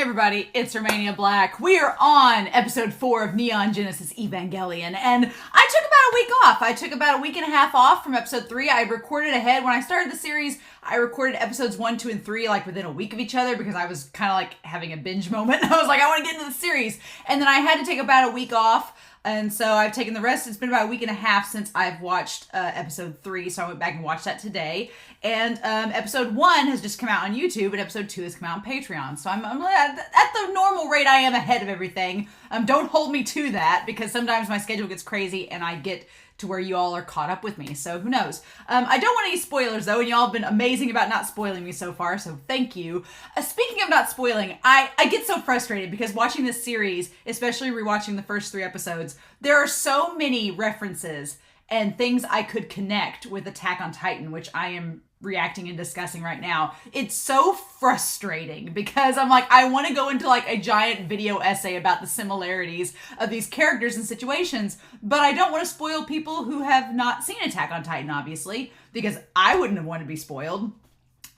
everybody, it's Romania Black. We are on episode 4 of Neon Genesis Evangelion, and I took about a week off. I took about a week and a half off from episode 3. I recorded ahead. When I started the series, I recorded episodes 1, 2, and 3 like within a week of each other because I was kind of like having a binge moment. I was like, I want to get into the series. And then I had to take about a week off. And so I've taken the rest. It's been about a week and a half since I've watched episode 3. So I went back and watched that today. And episode 1 has just come out on YouTube, and episode 2 has come out on Patreon. So I'm at the normal rate I am ahead of everything. Don't hold me to that, because sometimes my schedule gets crazy and I get to where you all are caught up with me. So who knows? I don't want any spoilers though, and y'all have been amazing about not spoiling me so far, so thank you. Speaking of not spoiling, I get so frustrated because watching this series, especially rewatching the first 3 episodes, there are so many references and things I could connect with Attack on Titan, which I am reacting and discussing right now. It's so frustrating because I'm like, I want to go into like a giant video essay about the similarities of these characters and situations, but I don't want to spoil people who have not seen Attack on Titan, obviously, because I wouldn't have wanted to be spoiled.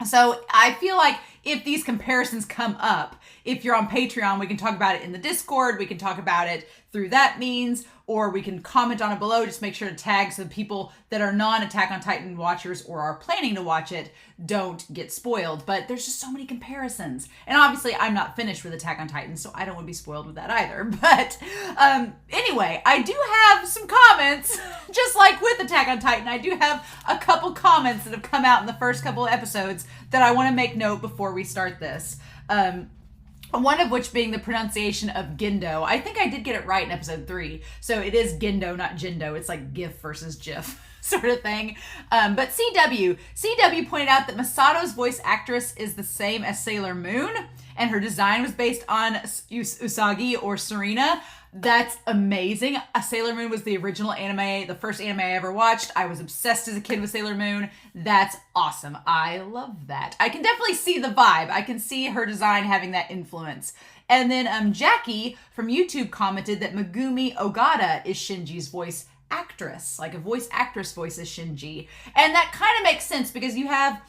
So I feel like if these comparisons come up, if you're on Patreon, we can talk about it in the Discord, we can talk about it through that means, or we can comment on it below. Just make sure to tag so the people that are non-Attack on Titan watchers or are planning to watch it don't get spoiled. But there's just so many comparisons. And obviously I'm not finished with Attack on Titan, so I don't want to be spoiled with that either. But anyway, I do have some comments, just like with Attack on Titan. I do have a couple comments that have come out in the first couple of episodes that I want to make note before we start this. One of which being the pronunciation of Gendo. I think I did get it right in episode 3. So it is Gendo, not Jindo. It's like GIF versus GIF sort of thing. But CW pointed out that Misato's voice actress is the same as Sailor Moon, and her design was based on Usagi or Serena. That's amazing. Sailor Moon was the original anime, the first anime I ever watched. I was obsessed as a kid with Sailor Moon. That's awesome. I love that. I can definitely see the vibe. I can see her design having that influence. And then Jackie from YouTube commented that Megumi Ogata is Shinji's voice actress. Like a voice actress voices Shinji. And that kind of makes sense because you have,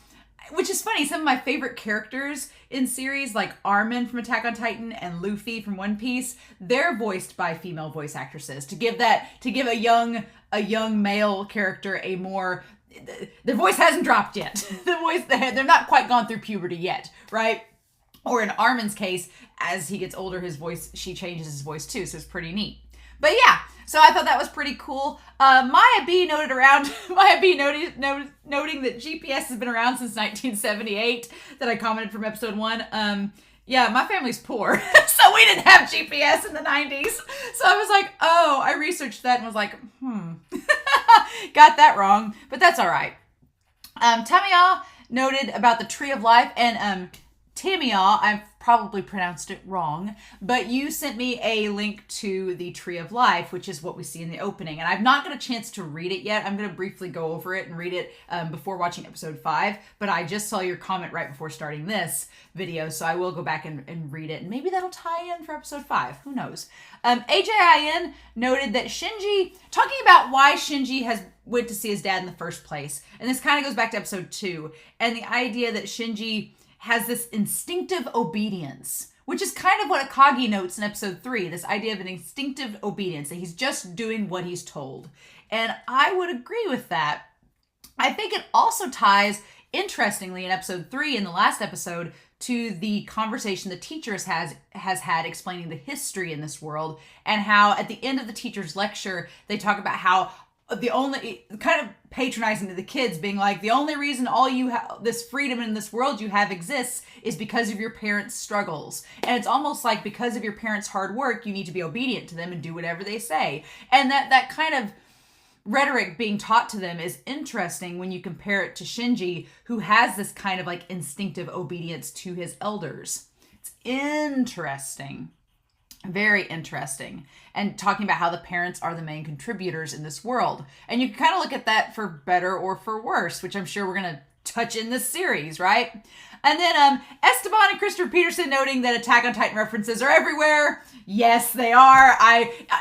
which is funny, some of my favorite characters in series like Armin from Attack on Titan and Luffy from One Piece, they're voiced by female voice actresses to give a young male character a more, their voice hasn't dropped yet. They're not quite gone through puberty yet, right? Or in Armin's case, as he gets older, she changes his voice too, so it's pretty neat. But yeah, so I thought that was pretty cool. Maya B noting that GPS has been around since 1978, that I commented from episode 1. Yeah, my family's poor, so we didn't have GPS in the 90s. So I was like, oh, I researched that and was like, got that wrong, but that's all right. Tamiya noted about the Tree of Life, and Tamiya, I've probably pronounced it wrong, but you sent me a link to the Tree of Life, which is what we see in the opening. And I've not got a chance to read it yet. I'm going to briefly go over it and read it before watching episode 5, but I just saw your comment right before starting this video, so I will go back and read it, and maybe that'll tie in for episode 5. Who knows? AJIN noted that Shinji, talking about why Shinji went to see his dad in the first place, and this kind of goes back to episode 2, and the idea that Shinji has this instinctive obedience, which is kind of what Akagi notes in episode 3, this idea of an instinctive obedience, that he's just doing what he's told. And I would agree with that. I think it also ties, interestingly, in episode 3, in the last episode, to the conversation the teacher has had explaining the history in this world, and how at the end of the teacher's lecture, they talk about how the only, kind of patronizing to the kids, being like, the only reason all you have, this freedom in this world you have exists is because of your parents' struggles. And it's almost like because of your parents' hard work, you need to be obedient to them and do whatever they say. And that kind of rhetoric being taught to them is interesting when you compare it to Shinji, who has this kind of like instinctive obedience to his elders. It's interesting. Very interesting. And talking about how the parents are the main contributors in this world. And you can kind of look at that for better or for worse, which I'm sure we're going to touch in this series, right? And then Esteban and Christopher Peterson noting that Attack on Titan references are everywhere. Yes, they are.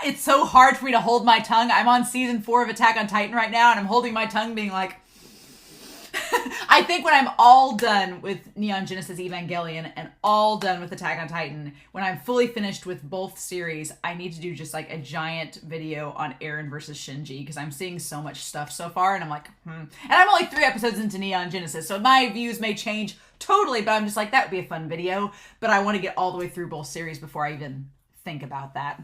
It's so hard for me to hold my tongue. I'm on season 4 of Attack on Titan right now, and I'm holding my tongue being like, I think when I'm all done with Neon Genesis Evangelion and all done with Attack on Titan, when I'm fully finished with both series, I need to do just like a giant video on Eren versus Shinji, because I'm seeing so much stuff so far, and I'm like, And I'm only 3 episodes into Neon Genesis, so my views may change totally, but I'm just like, that would be a fun video, but I want to get all the way through both series before I even think about that.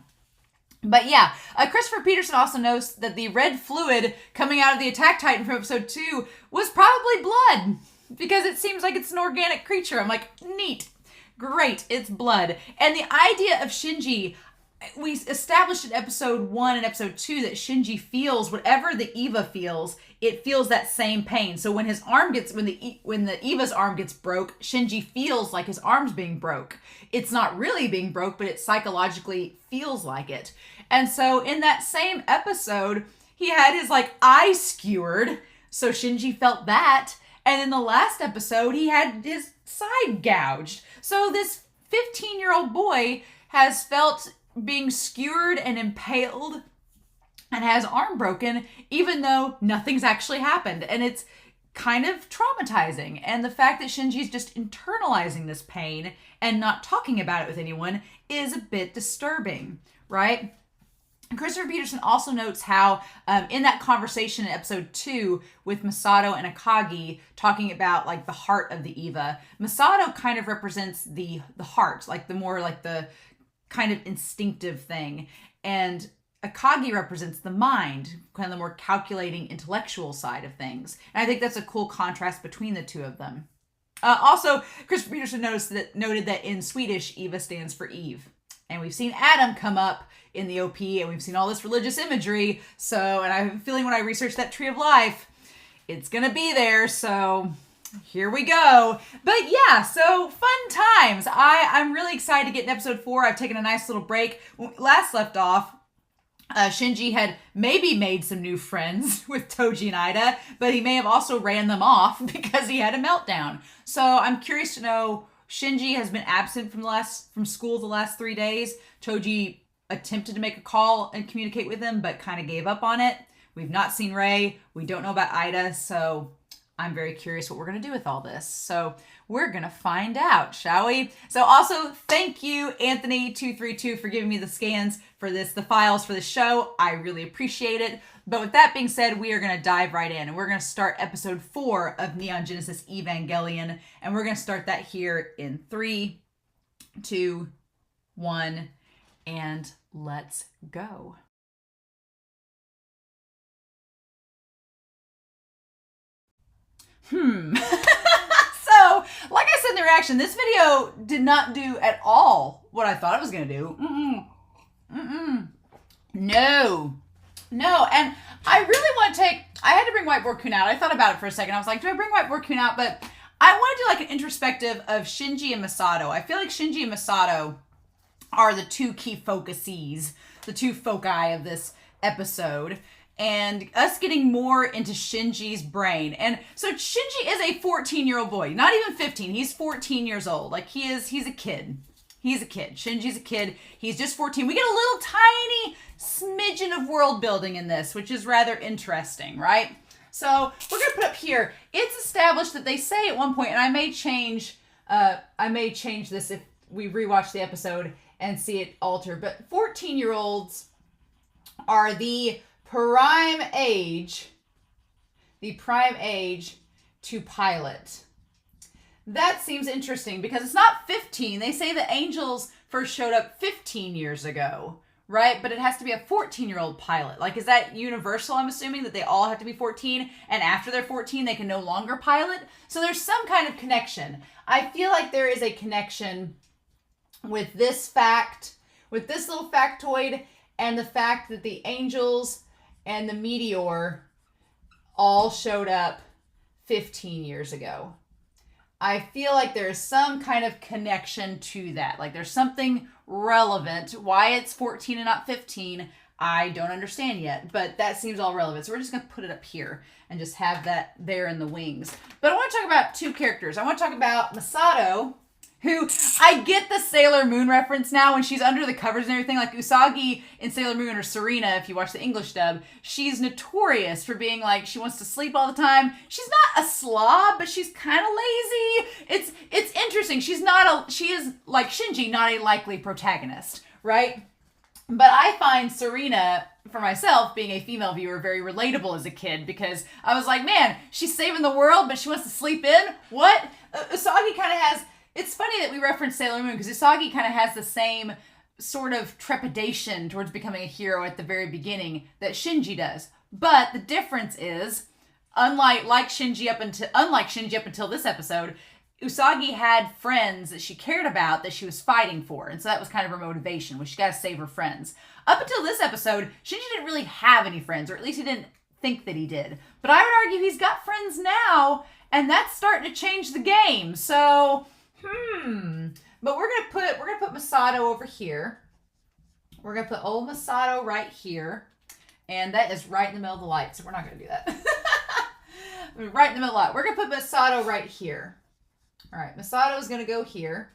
But yeah, Christopher Peterson also notes that the red fluid coming out of the Attack Titan from episode 2 was probably blood, because it seems like it's an organic creature. I'm like, neat, great, it's blood. And the idea of Shinji, we established in episode 1 and episode 2 that Shinji feels whatever the Eva feels, it feels that same pain. So when his arm gets, when the Eva's arm gets broke, Shinji feels like his arm's being broke. It's not really being broke, but it psychologically feels like it. And so in that same episode, he had his like eye skewered, so Shinji felt that. And in the last episode, he had his side gouged. So this 15-year-old boy has felt being skewered and impaled and has arm broken, even though nothing's actually happened. And it's kind of traumatizing. And the fact that Shinji's just internalizing this pain and not talking about it with anyone is a bit disturbing, right? Christopher Peterson also notes how in that conversation in episode 2 with Misato and Akagi talking about like the heart of the Eva, Misato kind of represents the heart, like the more like the kind of instinctive thing, and Akagi represents the mind, kind of the more calculating intellectual side of things. And I think that's a cool contrast between the two of them. Also, Christopher Peterson noted that in Swedish, Eva stands for Eve. And we've seen Adam come up in the OP, and we've seen all this religious imagery. So, and I have a feeling when I research that Tree of Life, it's going to be there. So here we go. But yeah, so fun times. I'm really excited to get in episode 4. I've taken a nice little break. When we last left off, Shinji had maybe made some new friends with Toji and Aida, but he may have also ran them off because he had a meltdown. So I'm curious to know, Shinji has been absent from school the last 3 days. Toji attempted to make a call and communicate with him, but kind of gave up on it. We've not seen Rei. We don't know about Aida, so I'm very curious what we're going to do with all this. So we're going to find out, shall we? So also, thank you, Anthony232, for giving me the scans for this, the files for the show. I really appreciate it. But with that being said, we are going to dive right in, and we're going to start episode 4 of Neon Genesis Evangelion, and we're going to start that here in 3, 2, 1, and let's go. So, like I said in the reaction, this video did not do at all what I thought it was going to do. No, and I really want to I had to bring Whiteboard Kun out. I thought about it for a second. I was like, do I bring Whiteboard Kun out? But I want to do like an introspective of Shinji and Misato. I feel like Shinji and Misato are the two key focusees, the two foci of this episode, and us getting more into Shinji's brain. And so Shinji is a 14-year-old boy, not even 15. He's 14 years old. Like he's a kid. He's a kid. Shinji's a kid. He's just 14. We get a little tiny smidgen of world building in this, which is rather interesting, right? So we're going to put up here, it's established that they say at one point, and I may change this if we rewatch the episode and see it alter, but 14-year-olds are the prime age to pilot. That seems interesting because it's not 15. They say the angels first showed up 15 years ago, right? But it has to be a 14-year-old pilot. Like, is that universal? I'm assuming that they all have to be 14, and after they're 14, they can no longer pilot. So there's some kind of connection. I feel like there is a connection with this fact, with this little factoid, and the fact that the angels and the meteor all showed up 15 years ago. I feel like there's some kind of connection to that. Like there's something relevant. Why it's 14 and not 15, I don't understand yet, but that seems all relevant. So we're just going to put it up here and just have that there in the wings. But I want to talk about two characters. I want to talk about Misato, who, I get the Sailor Moon reference now when she's under the covers and everything. Like Usagi in Sailor Moon, or Serena, if you watch the English dub, she's notorious for being like, she wants to sleep all the time. She's not a slob, but she's kind of lazy. It's interesting. She is, like Shinji, not a likely protagonist, right? But I find Serena, for myself, being a female viewer, very relatable as a kid, because I was like, man, she's saving the world, but she wants to sleep in? What? Usagi kind of has... It's funny that we reference Sailor Moon, because Usagi kind of has the same sort of trepidation towards becoming a hero at the very beginning that Shinji does. But the difference is, unlike Shinji up until this episode, Usagi had friends that she cared about that she was fighting for. And so that was kind of her motivation, was she got to save her friends. Up until this episode, Shinji didn't really have any friends, or at least he didn't think that he did. But I would argue he's got friends now, and that's starting to change the game. So... But we're gonna put Misato over here. We're gonna put old Misato right here. And that is right in the middle of the light, so we're not gonna do that. Right in the middle of the light. We're gonna put Misato right here. Alright, Misato is gonna go here.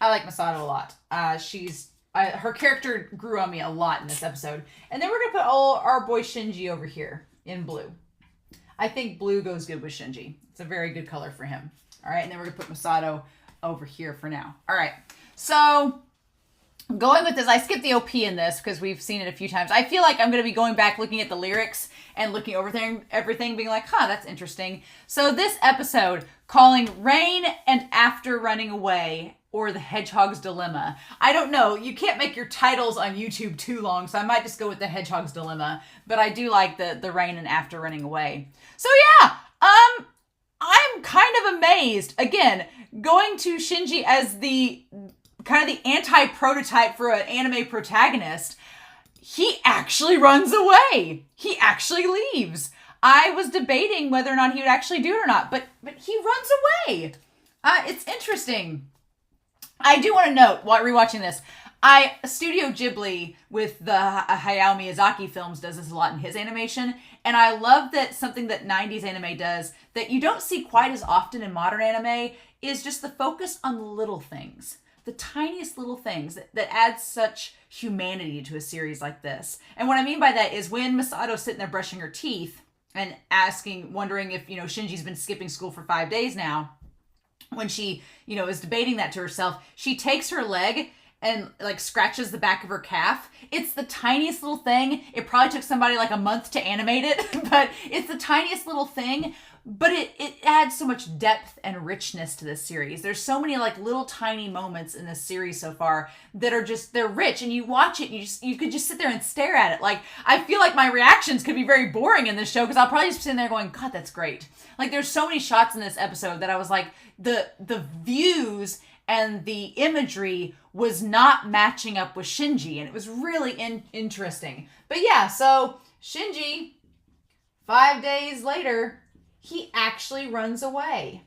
I like Misato a lot. Her character grew on me a lot in this episode. And then we're gonna put our boy Shinji over here in blue. I think blue goes good with Shinji. It's a very good color for him. All right, and then we're going to put Misato over here for now. All right, so going with this, I skipped the OP in this because we've seen it a few times. I feel like I'm going to be going back, looking at the lyrics and looking over everything, being like, that's interesting. So this episode, calling Rain and After Running Away, or The Hedgehog's Dilemma. I don't know. You can't make your titles on YouTube too long, so I might just go with The Hedgehog's Dilemma. But I do like the Rain and After Running Away. So yeah, I'm kind of amazed. Again, going to Shinji as the kind of the anti-prototype for an anime protagonist, he actually runs away. He actually leaves. I was debating whether or not he would actually do it or not, but he runs away. It's interesting. I do want to note, while rewatching this, Studio Ghibli with the Hayao Miyazaki films does this a lot in his animation, and I love that something that 90s anime does that you don't see quite as often in modern anime is just the focus on the little things. The tiniest little things that add such humanity to a series like this. And what I mean by that is when Misato's sitting there brushing her teeth and wondering if, Shinji's been skipping school for 5 days now, when she, is debating that to herself, she takes her leg and scratches the back of her calf. It's the tiniest little thing. It probably took somebody a month to animate it, but it's the tiniest little thing. But it adds so much depth and richness to this series. There's so many little tiny moments in this series so far that are they're rich, and you watch it and you could just sit there and stare at it. I feel like my reactions could be very boring in this show because I'll probably just be sitting there going, God, that's great. There's so many shots in this episode that I was like, the views and the imagery was not matching up with Shinji, and it was really interesting. But yeah, so Shinji, 5 days later, he actually runs away.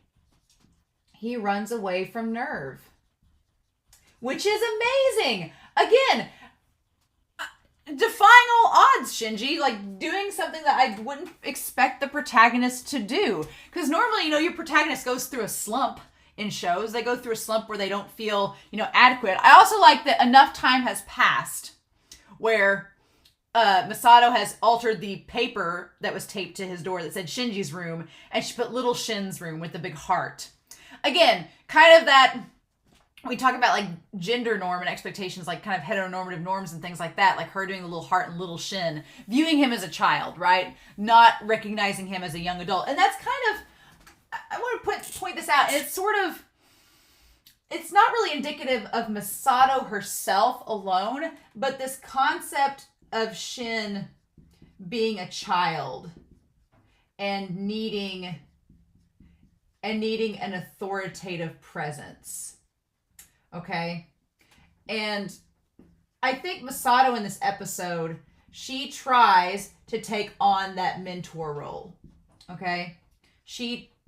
He runs away from NERV, which is amazing. Again, defying all odds, Shinji, doing something that I wouldn't expect the protagonist to do. Because normally, your protagonist goes through a slump in shows. They go through a slump where they don't feel, adequate. I also like that enough time has passed where Misato has altered the paper that was taped to his door that said Shinji's room, and she put little Shin's room with the big heart. Again, kind of that, we talk about gender norm and expectations, kind of heteronormative norms and things like that, her doing the little heart and little Shin, viewing him as a child, right? Not recognizing him as a young adult. And that's kind of, I want to point this out, and it's not really indicative of Misato herself alone, but this concept of Shin being a child and needing an authoritative presence. Okay? And I think Misato in this episode, she tries to take on that mentor role. Okay?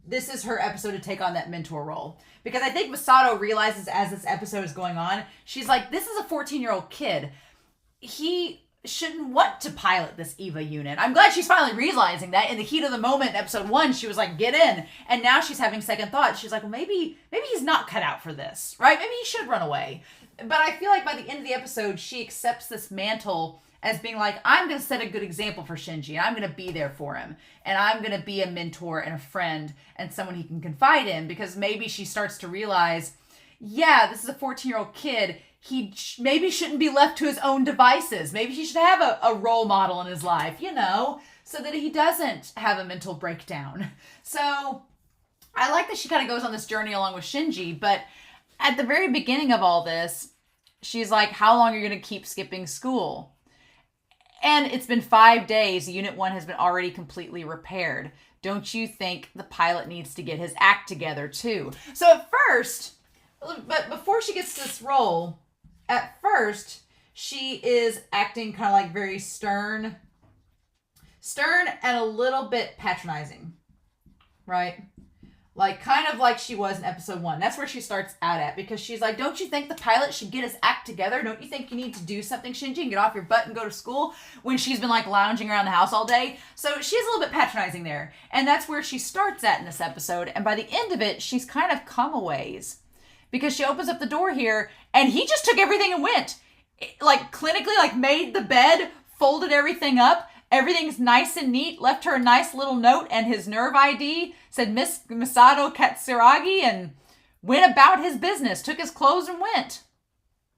This is her episode to take on that mentor role. Because I think Misato realizes as this episode is going on, she's like, this is a 14-year-old kid. shouldn't want to pilot this EVA unit. I'm glad she's finally realizing that. In the heat of the moment in episode 1, she was like, get in. And now she's having second thoughts. She's like, well, maybe he's not cut out for this, right? Maybe he should run away. But I feel like by the end of the episode, she accepts this mantle as being like, I'm going to set a good example for Shinji, and I'm going to be there for him, and I'm going to be a mentor and a friend and someone he can confide in, because maybe she starts to realize, yeah, this is a 14-year-old kid. He maybe shouldn't be left to his own devices. Maybe he should have a role model in his life, so that he doesn't have a mental breakdown. So I like that she kind of goes on this journey along with Shinji, but at the very beginning of all this, she's like, how long are you going to keep skipping school? And it's been 5 days. Unit 1 has been already completely repaired. Don't you think the pilot needs to get his act together too? So at first, but before she gets this role, at first, she is acting kind of like very stern and a little bit patronizing, right? Like, kind of like she was in episode 1. That's where she starts out at, because she's like, don't you think the pilot should get his act together? Don't you think you need to do something, Shinji, and get off your butt and go to school? When she's been, like, lounging around the house all day. So she's a little bit patronizing there. And that's where she starts at in this episode. And by the end of it, she's kind of come a ways. Because she opens up the door here, and he just took everything and went. Like, clinically, like, made the bed, folded everything up. Everything's nice and neat, left her a nice little note and his NERV ID, said Miss Misato Katsuragi, and went about his business, took his clothes and went.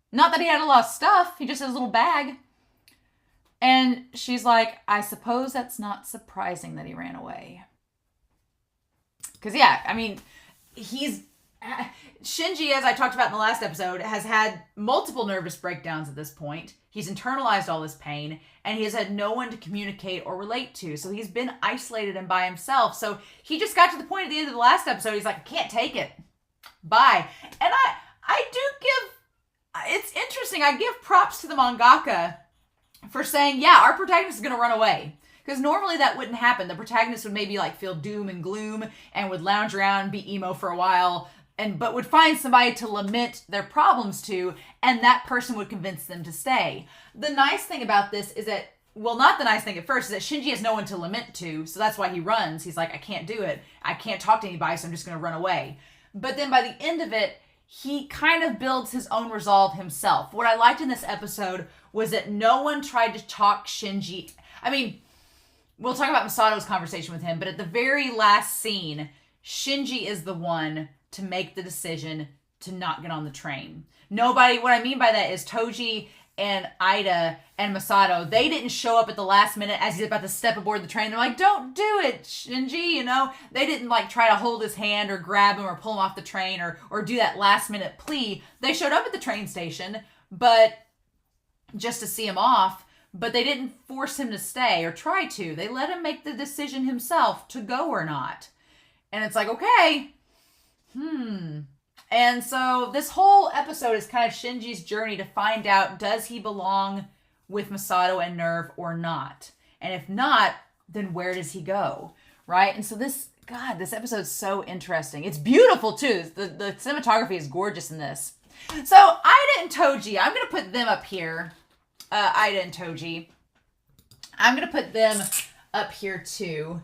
Not that he had a lot of stuff, he just had his little bag. And she's like, I suppose that's not surprising that he ran away. Because, yeah, I mean, Shinji, as I talked about in the last episode, has had multiple nervous breakdowns at this point. He's internalized all this pain, and he has had no one to communicate or relate to. So he's been isolated and by himself. So he just got to the point at the end of the last episode, he's like, I can't take it. Bye. And I do give, it's interesting, I give props to the mangaka for saying, yeah, our protagonist is going to run away. Because normally that wouldn't happen. The protagonist would maybe like feel doom and gloom and would lounge around and be emo for a while, but would find somebody to lament their problems to, and that person would convince them to stay. The nice thing about this is that, well, not the nice thing at first, is that Shinji has no one to lament to, so that's why he runs. He's like, I can't do it. I can't talk to anybody, so I'm just going to run away. But then by the end of it, he kind of builds his own resolve himself. What I liked in this episode was that no one tried to talk Shinji. I mean, we'll talk about Misato's conversation with him, but at the very last scene, Shinji is the one to make the decision to not get on the train. Nobody, what I mean by that is Toji and Aida and Misato, they didn't show up at the last minute as he's about to step aboard the train. They're like, don't do it, Shinji, They didn't like try to hold his hand or grab him or pull him off the train or do that last minute plea. They showed up at the train station, but just to see him off, but they didn't force him to stay or try to. They let him make the decision himself to go or not. And it's like, okay, And so this whole episode is kind of Shinji's journey to find out, does he belong with Misato and NERV or not? And if not, then where does he go? Right? And so this episode's so interesting. It's beautiful too. The cinematography is gorgeous in this. So Aida and Toji, I'm going to put them up here. Aida and Toji. I'm going to put them up here too.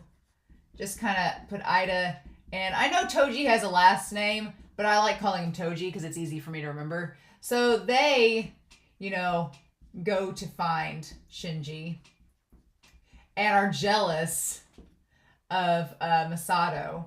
Just kind of put Aida, and I know Toji has a last name, but I like calling him Toji because it's easy for me to remember. So they, go to find Shinji and are jealous of Misato.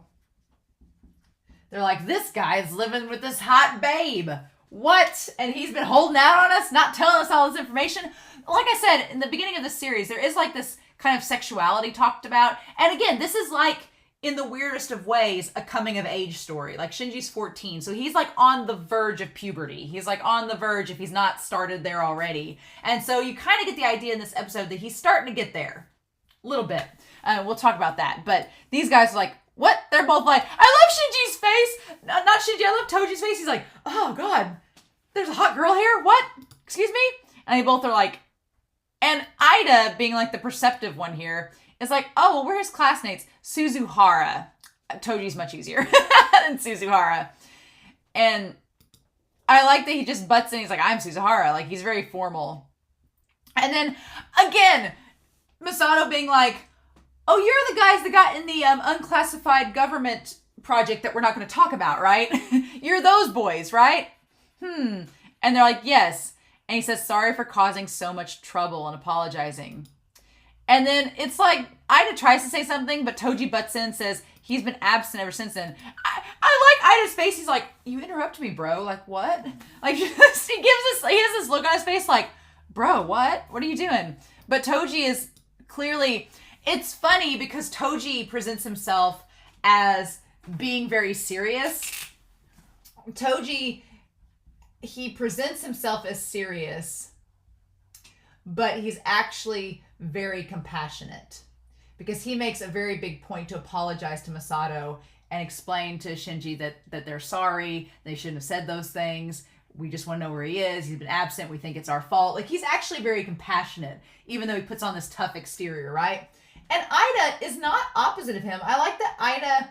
They're like, this guy's living with this hot babe. What? And he's been holding out on us, not telling us all this information. Like I said, in the beginning of the series, there is like this kind of sexuality talked about. And again, this is like, in the weirdest of ways, a coming of age story. Like, Shinji's 14, so he's like on the verge of puberty. He's like on the verge if he's not started there already. And so you kind of get the idea in this episode that he's starting to get there. A little bit. We'll talk about that. But these guys are like, what? They're both like, I love Shinji's face. Not Shinji, I love Toji's face. He's like, oh God, there's a hot girl here? What? Excuse me? And they both are like, and Aida, being like the perceptive one here, is like, oh, well, we're his classmates. Suzuhara. Toji's much easier than Suzuhara. And I like that he just butts in. He's like, I'm Suzuhara. Like, he's very formal. And then, again, Misato being like, oh, you're the guys that got in the unclassified government project that we're not going to talk about, right? You're those boys, right? And they're like, yes. And he says, sorry for causing so much trouble and apologizing. And then it's like, Aida tries to say something, but Toji butts in and says, he's been absent ever since then. I like Aida's face. He's like, you interrupted me, bro. Like, what? Like, he has this look on his face like, bro, what? What are you doing? But Toji is clearly, it's funny because Toji presents himself as being very serious. Toji, he presents himself as serious, but he's actually very compassionate because he makes a very big point to apologize to Misato and explain to Shinji that they're sorry, they shouldn't have said those things. We just want to know where he is. He's been absent. We think it's our fault. Like, he's actually very compassionate, even though he puts on this tough exterior, right? And Aida is not opposite of him. I like that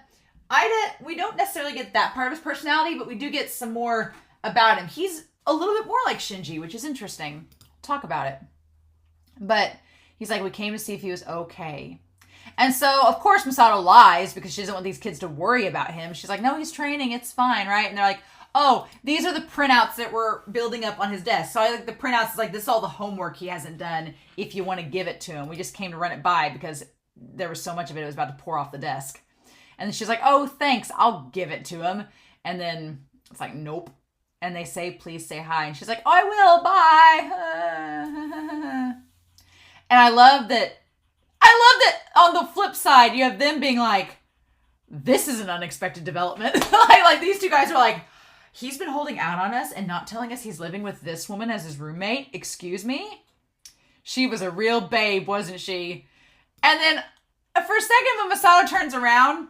Aida, we don't necessarily get that part of his personality, but we do get some more about him. He's a little bit more like Shinji, which is interesting. Talk about it. But he's like, we came to see if he was okay. And so, of course, Misato lies because she doesn't want these kids to worry about him. She's like, no, he's training. It's fine, right? And they're like, oh, these are the printouts that we're building up on his desk. So I like the printouts is like, this is all the homework he hasn't done if you want to give it to him. We just came to run it by because there was so much of it was about to pour off the desk. And then she's like, oh, thanks. I'll give it to him. And then it's like, nope. And they say, please say hi. And she's like, oh, I will. Bye. And I love that on the flip side, you have them being like, this is an unexpected development. like these two guys are like, he's been holding out on us and not telling us he's living with this woman as his roommate. Excuse me? She was a real babe, wasn't she? And then for a second, when Misato turns around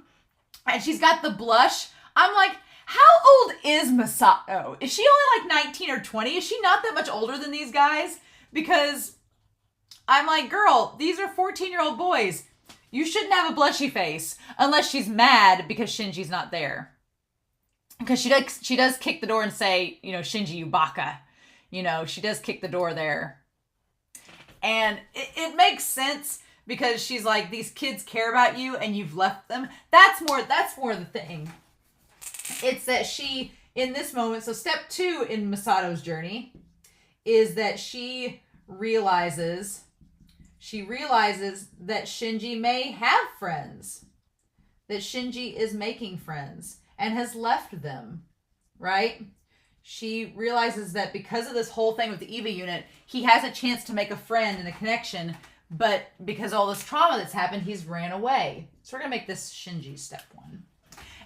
and she's got the blush, I'm like, how old is Misato? Is she only like 19 or 20? Is she not that much older than these guys? Because I'm like, girl, these are 14-year-old boys. You shouldn't have a blushy face unless she's mad because Shinji's not there. Because she does kick the door and say, you know, Shinji, you baka. You know, she does kick the door there. And it makes sense because she's like, these kids care about you and you've left them. That's more the thing. It's that she, in this moment, so step 2 in Misato's journey is that she realizes that Shinji may have friends. That Shinji is making friends and has left them, right? She realizes that because of this whole thing with the EVA unit, he has a chance to make a friend and a connection, but because of all this trauma that's happened, he's ran away. So we're going to make this Shinji step 1.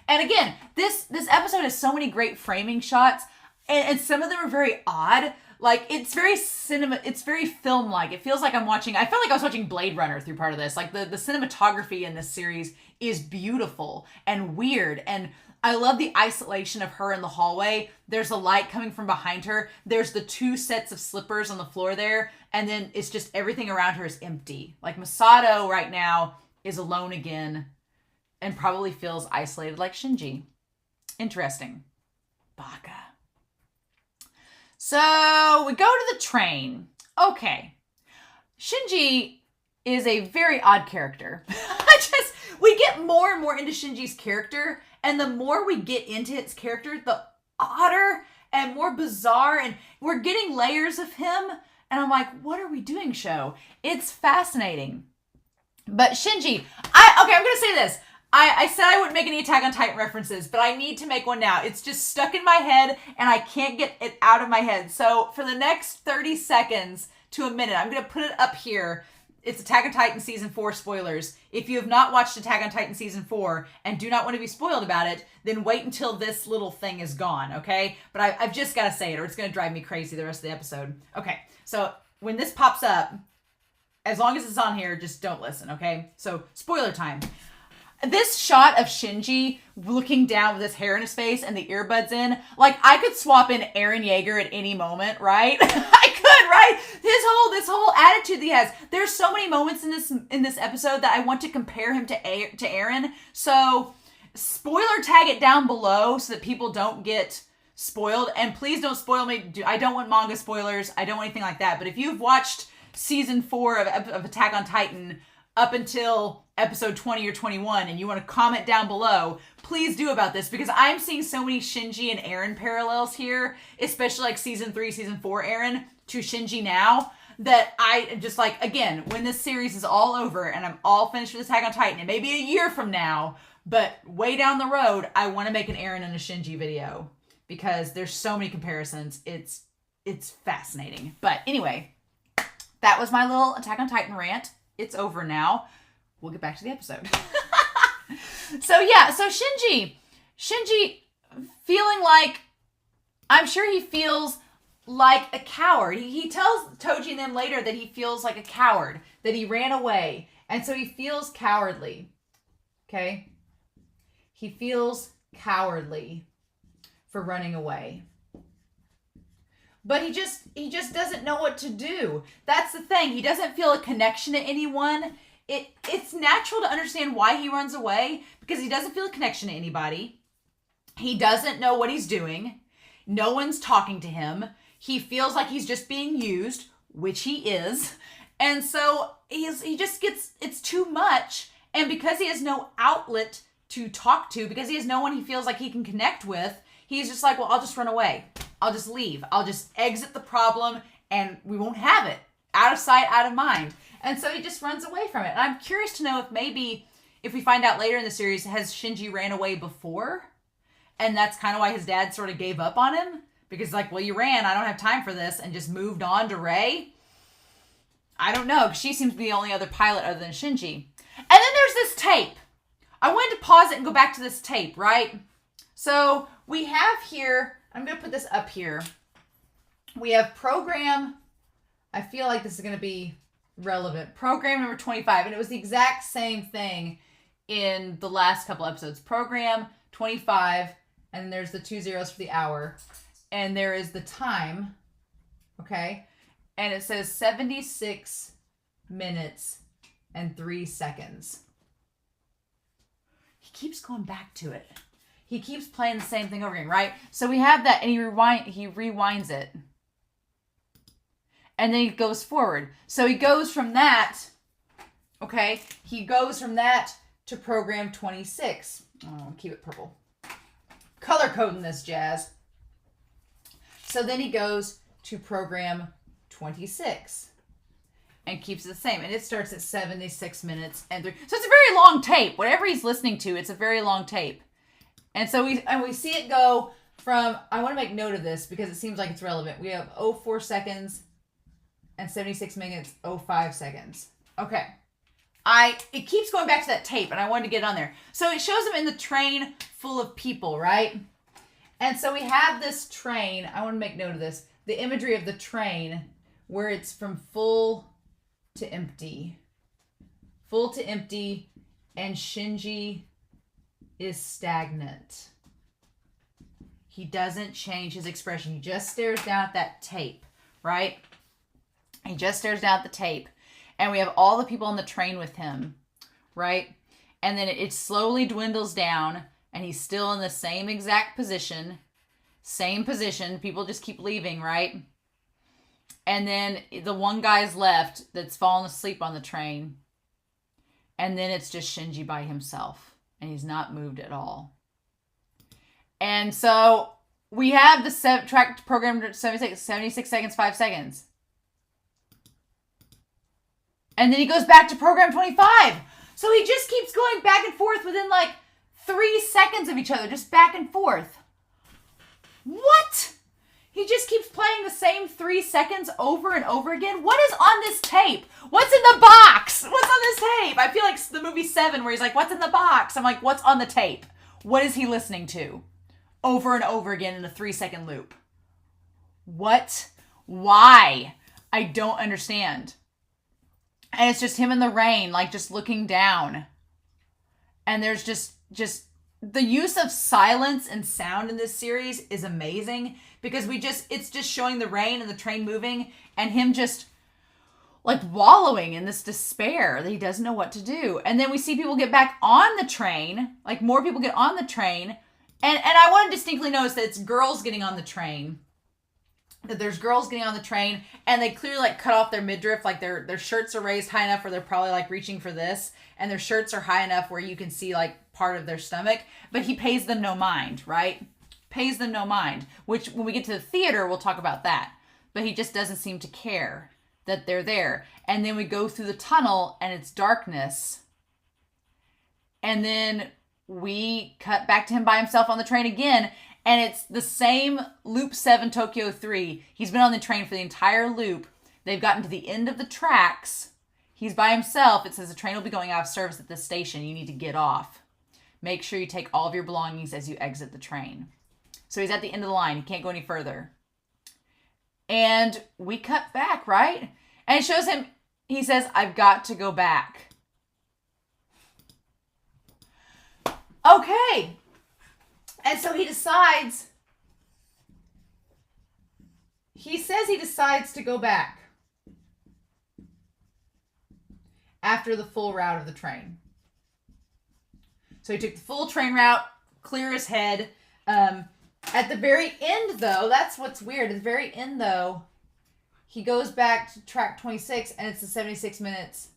And again, this episode has so many great framing shots, and some of them are very odd. Like, it's very it's very film-like. It feels like I felt like I was watching Blade Runner through part of this. Like, the cinematography in this series is beautiful and weird, and I love the isolation of her in the hallway. There's a light coming from behind her. There's the 2 sets of slippers on the floor there, and then it's just everything around her is empty. Like, Misato right now is alone again and probably feels isolated like Shinji. Interesting. Baka. So we go to the train. Okay. Shinji is a very odd character. We get more and more into Shinji's character, and the more we get into his character, the odder and more bizarre, and we're getting layers of him, and I'm like, what are we doing, show? It's fascinating. But Shinji, I'm going to say this. I said I wouldn't make any Attack on Titan references, but I need to make one now. It's just stuck in my head, and I can't get it out of my head. So for the next 30 seconds to a minute, I'm going to put it up here. It's Attack on Titan Season 4 spoilers. If you have not watched Attack on Titan Season 4 and do not want to be spoiled about it, then wait until this little thing is gone, okay? But I've just got to say it, or it's going to drive me crazy the rest of the episode. Okay, so when this pops up, as long as it's on here, just don't listen, okay? So, spoiler time. This shot of Shinji looking down with his hair in his face and the earbuds in, like, I could swap in Eren Yeager at any moment, right? I could, right? This whole attitude that he has. There's so many moments in this episode that I want to compare him to Eren. So, spoiler tag it down below so that people don't get spoiled. And please don't spoil me. I don't want manga spoilers. I don't want anything like that. But if you've watched season 4 of Attack on Titan up until episode 20 or 21 and you want to comment down below, please do about this, because I'm seeing so many Shinji and Eren parallels here, especially like season 3, season 4 Eren to Shinji now, that I just like, again, when this series is all over and I'm all finished with Attack on Titan, it may be a year from now, but way down the road, I want to make an Eren and a Shinji video because there's so many comparisons. It's fascinating. But anyway, that was my little Attack on Titan rant. It's over now. We'll get back to the episode. So Shinji feeling like, I'm sure he feels like a coward. He tells Toji and them later that he feels like a coward, that he ran away. And so he feels cowardly. Okay? He feels cowardly for running away. But he just doesn't know what to do. That's the thing. He doesn't feel a connection to anyone. It's natural to understand why he runs away, because he doesn't feel a connection to anybody. He doesn't know what he's doing. No one's talking to him. He feels like he's just being used, which he is. And so he just gets, it's too much. And because he has no outlet to talk to, because he has no one he feels like he can connect with, he's just like, well, I'll just run away. I'll just leave. I'll just exit the problem and we won't have it. Out of sight, out of mind. And so he just runs away from it. And I'm curious to know if maybe, if we find out later in the series, has Shinji ran away before? And that's kind of why his dad sort of gave up on him. Because like, well, you ran, I don't have time for this, and just moved on to Rei. I don't know, because she seems to be the only other pilot other than Shinji. And then there's this tape. I wanted to pause it and go back to this tape, right? So we have here, I'm going to put this up here. We have program, I feel like this is going to be relevant. Program number 25, and it was the exact same thing in the last couple episodes. Program 25, and there's the 2 zeros for the hour. And there is the time, okay? And it says 76 minutes and 3 seconds. He keeps going back to it. He keeps playing the same thing over again, right? So we have that, and he rewinds it. And then he goes forward. So he goes from that, okay? He goes from that to program 26. Oh, keep it purple. Color coding this, Jazz. So then he goes to program 26 and keeps it the same. And it starts at 76 minutes and 3. So it's a very long tape. Whatever he's listening to, it's a very long tape. And so we see it go from, I want to make note of this because it seems like it's relevant. We have 04 seconds and 76 minutes, 05 seconds. Okay. It keeps going back to that tape, and I wanted to get on there. So it shows him in the train full of people, right? And so we have this train. I want to make note of this. The imagery of the train where it's from full to empty. Full to empty, and Shinji is stagnant. He doesn't change his expression. He just stares down at that tape, right? He just stares down at the tape. And we have all the people on the train with him, right? And then it slowly dwindles down, and he's still in the same exact position. Same position. People just keep leaving, right? And then the one guy's left that's fallen asleep on the train. And then it's just Shinji by himself. And he's not moved at all. And so we have the track program 76 seconds, 5 seconds. And then he goes back to program 25. So he just keeps going back and forth within like 3 seconds of each other. Just back and forth. What? He just keeps playing the same 3 seconds over and over again? What is on this tape? What's in the box? What's on this tape? I feel like the movie 7 where he's like, what's in the box? I'm like, what's on the tape? What is he listening to? Over and over again in a 3-second loop. What? Why? I don't understand. And it's just him in the rain, like just looking down. And there's just the use of silence and sound in this series is amazing because it's just showing the rain and the train moving and him just like wallowing in this despair that he doesn't know what to do. And then we see people get back on the train, like more people get on the train. And I want to distinctly notice that it's girls getting on the train. that there's girls getting on the train and they clearly like cut off their midriff, like their shirts are raised high enough where they're probably like reaching for this, and their shirts are high enough where you can see like part of their stomach, but he pays them no mind, right? Pays them no mind, which when we get to the theater, we'll talk about that. But he just doesn't seem to care that they're there. And then we go through the tunnel and it's darkness. And then we cut back to him by himself on the train again. And it's the same Loop 7 Tokyo 3. He's been on the train for the entire loop. They've gotten to the end of the tracks. He's by himself. It says the train will be going out of service at this station. You need to get off. Make sure you take all of your belongings as you exit the train. So he's at the end of the line. He can't go any further. And we cut back, right? And it shows him, he says, I've got to go back. Okay. And so he decides to go back after the full route of the train. So he took the full train route, clear his head. At the very end, though, that's what's weird. At the very end, though, he goes back to track 26, and it's the 76 minutes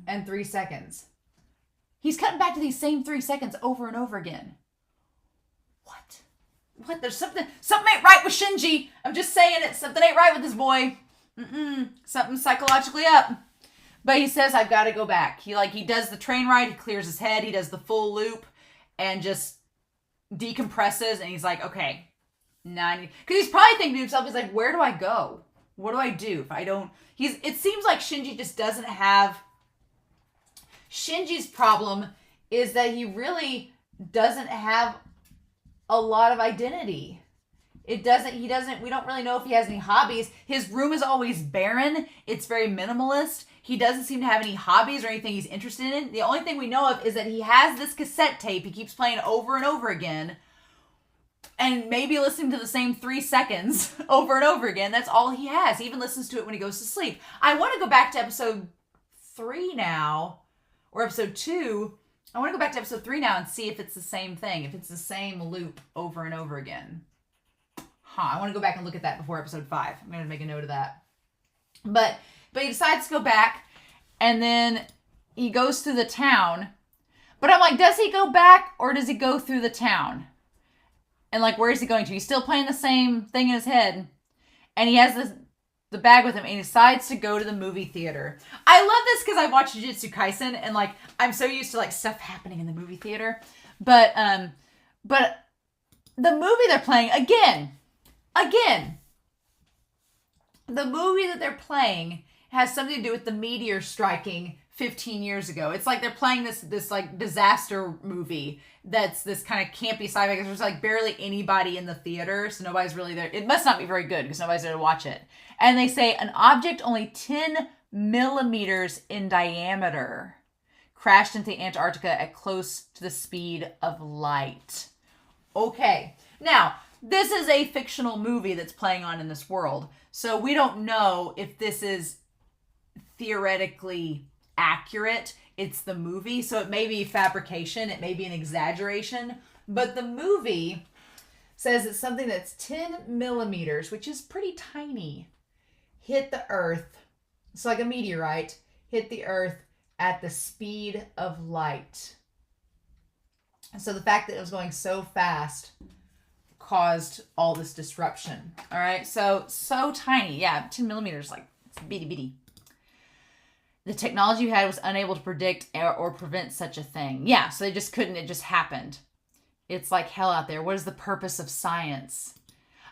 and 3 seconds. He's cutting back to these same 3 seconds over and over again. What? There's something ain't right with Shinji. I'm just saying it. Something ain't right with this boy. Something's psychologically up. But he says, I've got to go back. He does the train ride. He clears his head. He does the full loop and just decompresses. And he's like, okay, because he's probably thinking to himself, he's like, where do I go? What do I do if I don't? It seems like Shinji just doesn't have. Shinji's problem is that he really doesn't have a lot of identity. We don't really know if he has any hobbies. His room is always barren. It's very minimalist. He doesn't seem to have any hobbies or anything he's interested in. The only thing we know of is that he has this cassette tape he keeps playing over and over again. And maybe listening to the same 3 seconds over and over again. That's all he has. He even listens to it when he goes to sleep. I want to go back to episode 3 now. Or episode 2. I want to go back to episode 3 now and see if it's the same thing. If it's the same loop over and over again. I want to go back and look at that before episode 5. I'm going to make a note of that. But he decides to go back. And then he goes through the town. But I'm like, does he go back or does he go through the town? And like, where is he going to? He's still playing the same thing in his head. And he has the bag with him and he decides to go to the movie theater. I love this because I watched Jujutsu Kaisen and like, I'm so used to like stuff happening in the movie theater. But the movie they're playing, again, the movie that they're playing has something to do with the meteor striking 15 years ago. It's like they're playing this like disaster movie that's this kind of campy sci-fi because there's like barely anybody in the theater, so nobody's really there. It must not be very good because nobody's there to watch it. And they say an object only 10 millimeters in diameter crashed into Antarctica at close to the speed of light. Okay, now this is a fictional movie that's playing on in this world, so we don't know if this is theoretically accurate. It's the movie, so it may be fabrication, it may be an exaggeration, but the movie says it's something that's 10 millimeters, which is pretty tiny, hit the earth. It's like a meteorite, hit the earth at the speed of light. So the fact that it was going so fast caused all this disruption. All right, so tiny. Yeah, 10 millimeters, like it's bitty bitty. The technology you had was unable to predict or prevent such a thing. Yeah, so they just couldn't. It just happened. It's like hell out there. What is the purpose of science?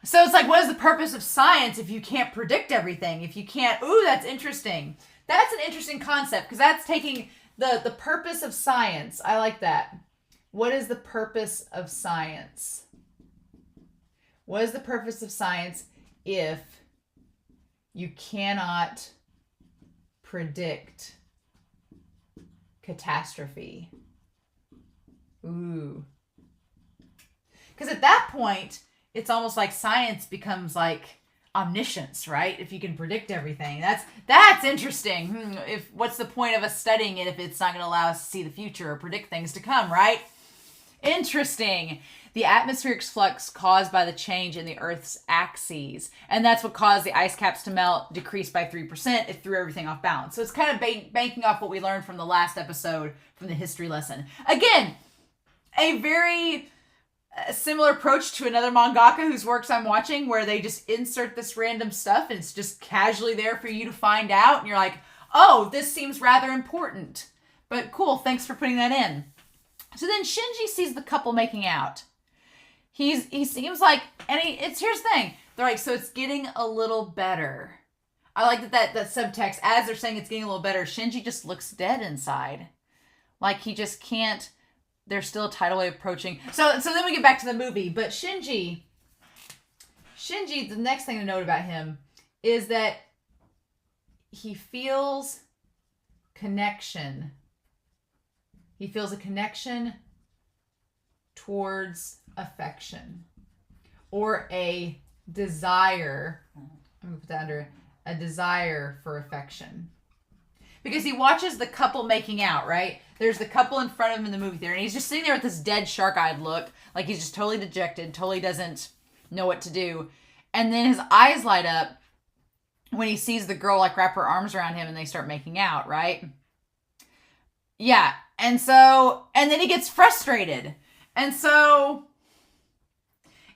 So it's like, what is the purpose of science if you can't predict everything? If you can't... Ooh, that's interesting. That's an interesting concept because that's taking the purpose of science. I like that. What is the purpose of science? What is the purpose of science if you cannot predict catastrophe? Ooh. Because at that point, it's almost like science becomes like omniscience, right? If you can predict everything. That's interesting. What's the point of us studying it if it's not going to allow us to see the future or predict things to come, right? Interesting. the atmospheric flux caused by the change in the Earth's axes. And that's what caused the ice caps to melt, decrease by 3%. It threw everything off balance. So it's kind of banking off what we learned from the last episode from the history lesson. Again, a very similar approach to another mangaka whose works I'm watching, where they just insert this random stuff and it's just casually there for you to find out. And you're like, oh, this seems rather important. But cool, thanks for putting that in. So then Shinji sees the couple making out. He seems like, and here's the thing. They're like, so it's getting a little better. I like that subtext, as they're saying it's getting a little better, Shinji just looks dead inside. Like he just can't. There's still a tidal wave approaching. So then we get back to the movie. But Shinji, the next thing to note about him is that he feels connection. He feels a connection towards affection. Or a desire. I'm going to put that under a desire for affection. Because he watches the couple making out, right? There's the couple in front of him in the movie theater, and he's just sitting there with this dead shark-eyed look, like he's just totally dejected, totally doesn't know what to do. And then his eyes light up when he sees the girl like wrap her arms around him and they start making out, right? Yeah. And then he gets frustrated. And so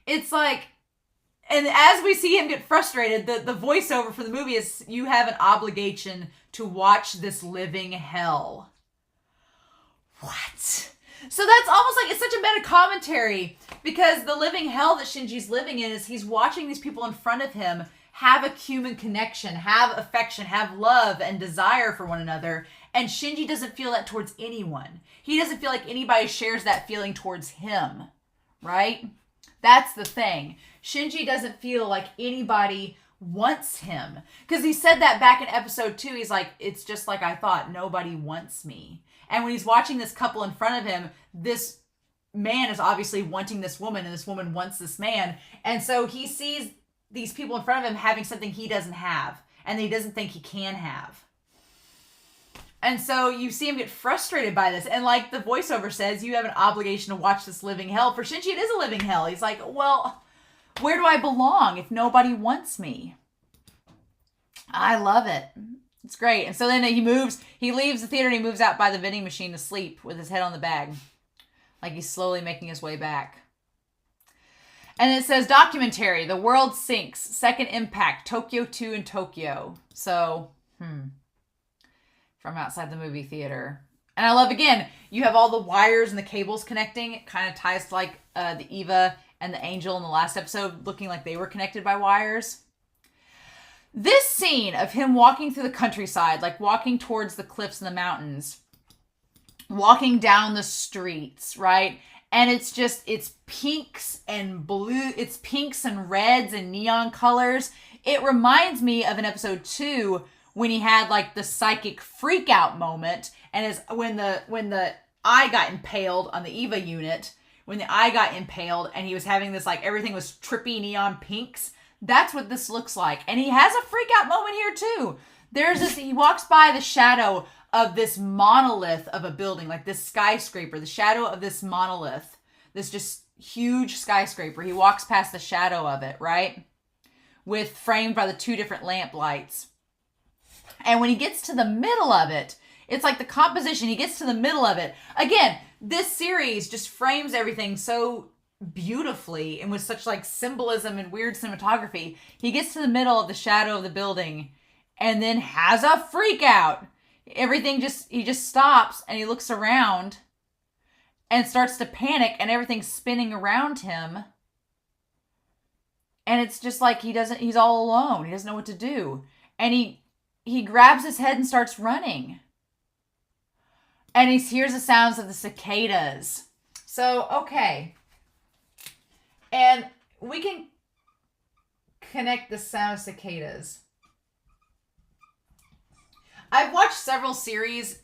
it's like, and as we see him get frustrated, the voiceover for the movie is, you have an obligation to watch this living hell. What? So that's almost like, it's such a meta commentary, because the living hell that Shinji's living in is he's watching these people in front of him have a human connection, have affection, have love and desire for one another. And Shinji doesn't feel that towards anyone. He doesn't feel like anybody shares that feeling towards him, right? That's the thing. Shinji doesn't feel like anybody wants him. Because he said that back in episode 2. He's like, it's just like I thought, nobody wants me. And when he's watching this couple in front of him, this man is obviously wanting this woman, and this woman wants this man. And so he sees these people in front of him having something he doesn't have, and that he doesn't think he can have. And so you see him get frustrated by this. And like the voiceover says, you have an obligation to watch this living hell. For Shinji, it is a living hell. He's like, well, where do I belong if nobody wants me? I love it. It's great. And so then he leaves the theater and he moves out by the vending machine to sleep with his head on the bag. Like he's slowly making his way back. And it says, documentary, The World Sinks, Second Impact, Tokyo 2 in Tokyo. So, from outside the movie theater. And I love, again, you have all the wires and the cables connecting. It kind of ties to like the Eva and the Angel in the last episode looking like they were connected by wires. This scene of him walking through the countryside, like walking towards the cliffs and the mountains, walking down the streets, right? And it's pinks and blue, it's pinks and reds and neon colors. It reminds me of an episode 2 when he had like the psychic freak out moment, and when the eye got impaled on the Eva unit, when the eye got impaled and he was having this, like, everything was trippy neon pinks. That's what this looks like. And he has a freak out moment here too. He walks by the shadow of this monolith of a building, like this skyscraper, the shadow of this monolith, this just huge skyscraper. He walks past the shadow of it, right? Framed by the 2 different lamp lights. And when he gets to the middle of it, it's like the composition, he gets to the middle of it. Again, this series just frames everything so beautifully and with such like symbolism and weird cinematography. He gets to the middle of the shadow of the building and then has a freak out. He just stops and he looks around and starts to panic, and everything's spinning around him. And it's just like he's all alone. He doesn't know what to do. And he grabs his head and starts running. And he hears the sounds of the cicadas. So, okay. And we can connect the sound of cicadas. I've watched several series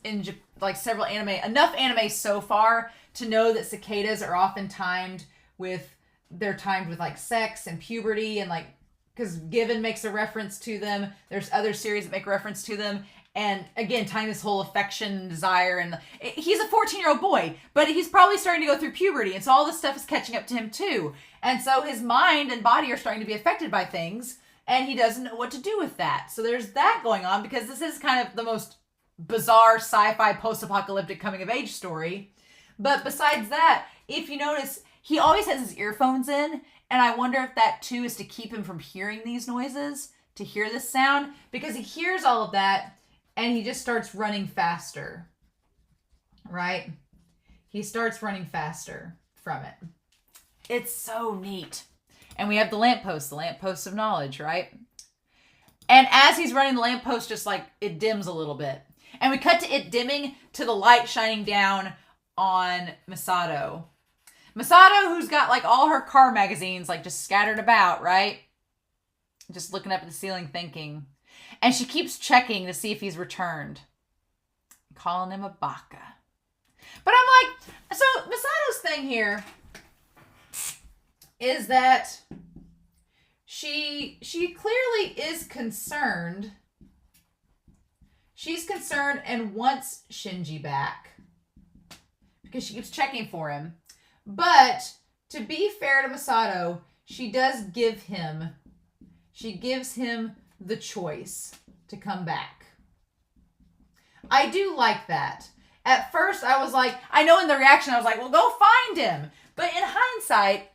several anime, enough anime so far to know that cicadas are often timed with like sex and puberty, and like, because Given makes a reference to them. There's other series that make reference to them. And again, tying this whole affection and desire, and he's a 14-year-old boy, but he's probably starting to go through puberty, and so all this stuff is catching up to him too. And so his mind and body are starting to be affected by things, and he doesn't know what to do with that. So there's that going on, because this is kind of the most bizarre sci-fi post-apocalyptic coming-of-age story. But besides that, if you notice, he always has his earphones in, and I wonder if that too is to keep him from hearing these noises, to hear this sound, because he hears all of that, and he just starts running faster, right? He starts running faster from it. It's so neat. And we have the lamppost of knowledge, right? And as he's running, the lamppost just like, it dims a little bit. And we cut to it dimming to the light shining down on Misato. Misato, who's got like all her car magazines like just scattered about, right? Just looking up at the ceiling thinking. And she keeps checking to see if he's returned. Calling him a baka. But I'm like, so Misato's thing here is that she clearly is concerned. She's concerned and wants Shinji back, because she keeps checking for him. But to be fair to Misato, she gives him the choice to come back. I do like that. At first, I was like, I know in the reaction, I was like, well, go find him. But in hindsight,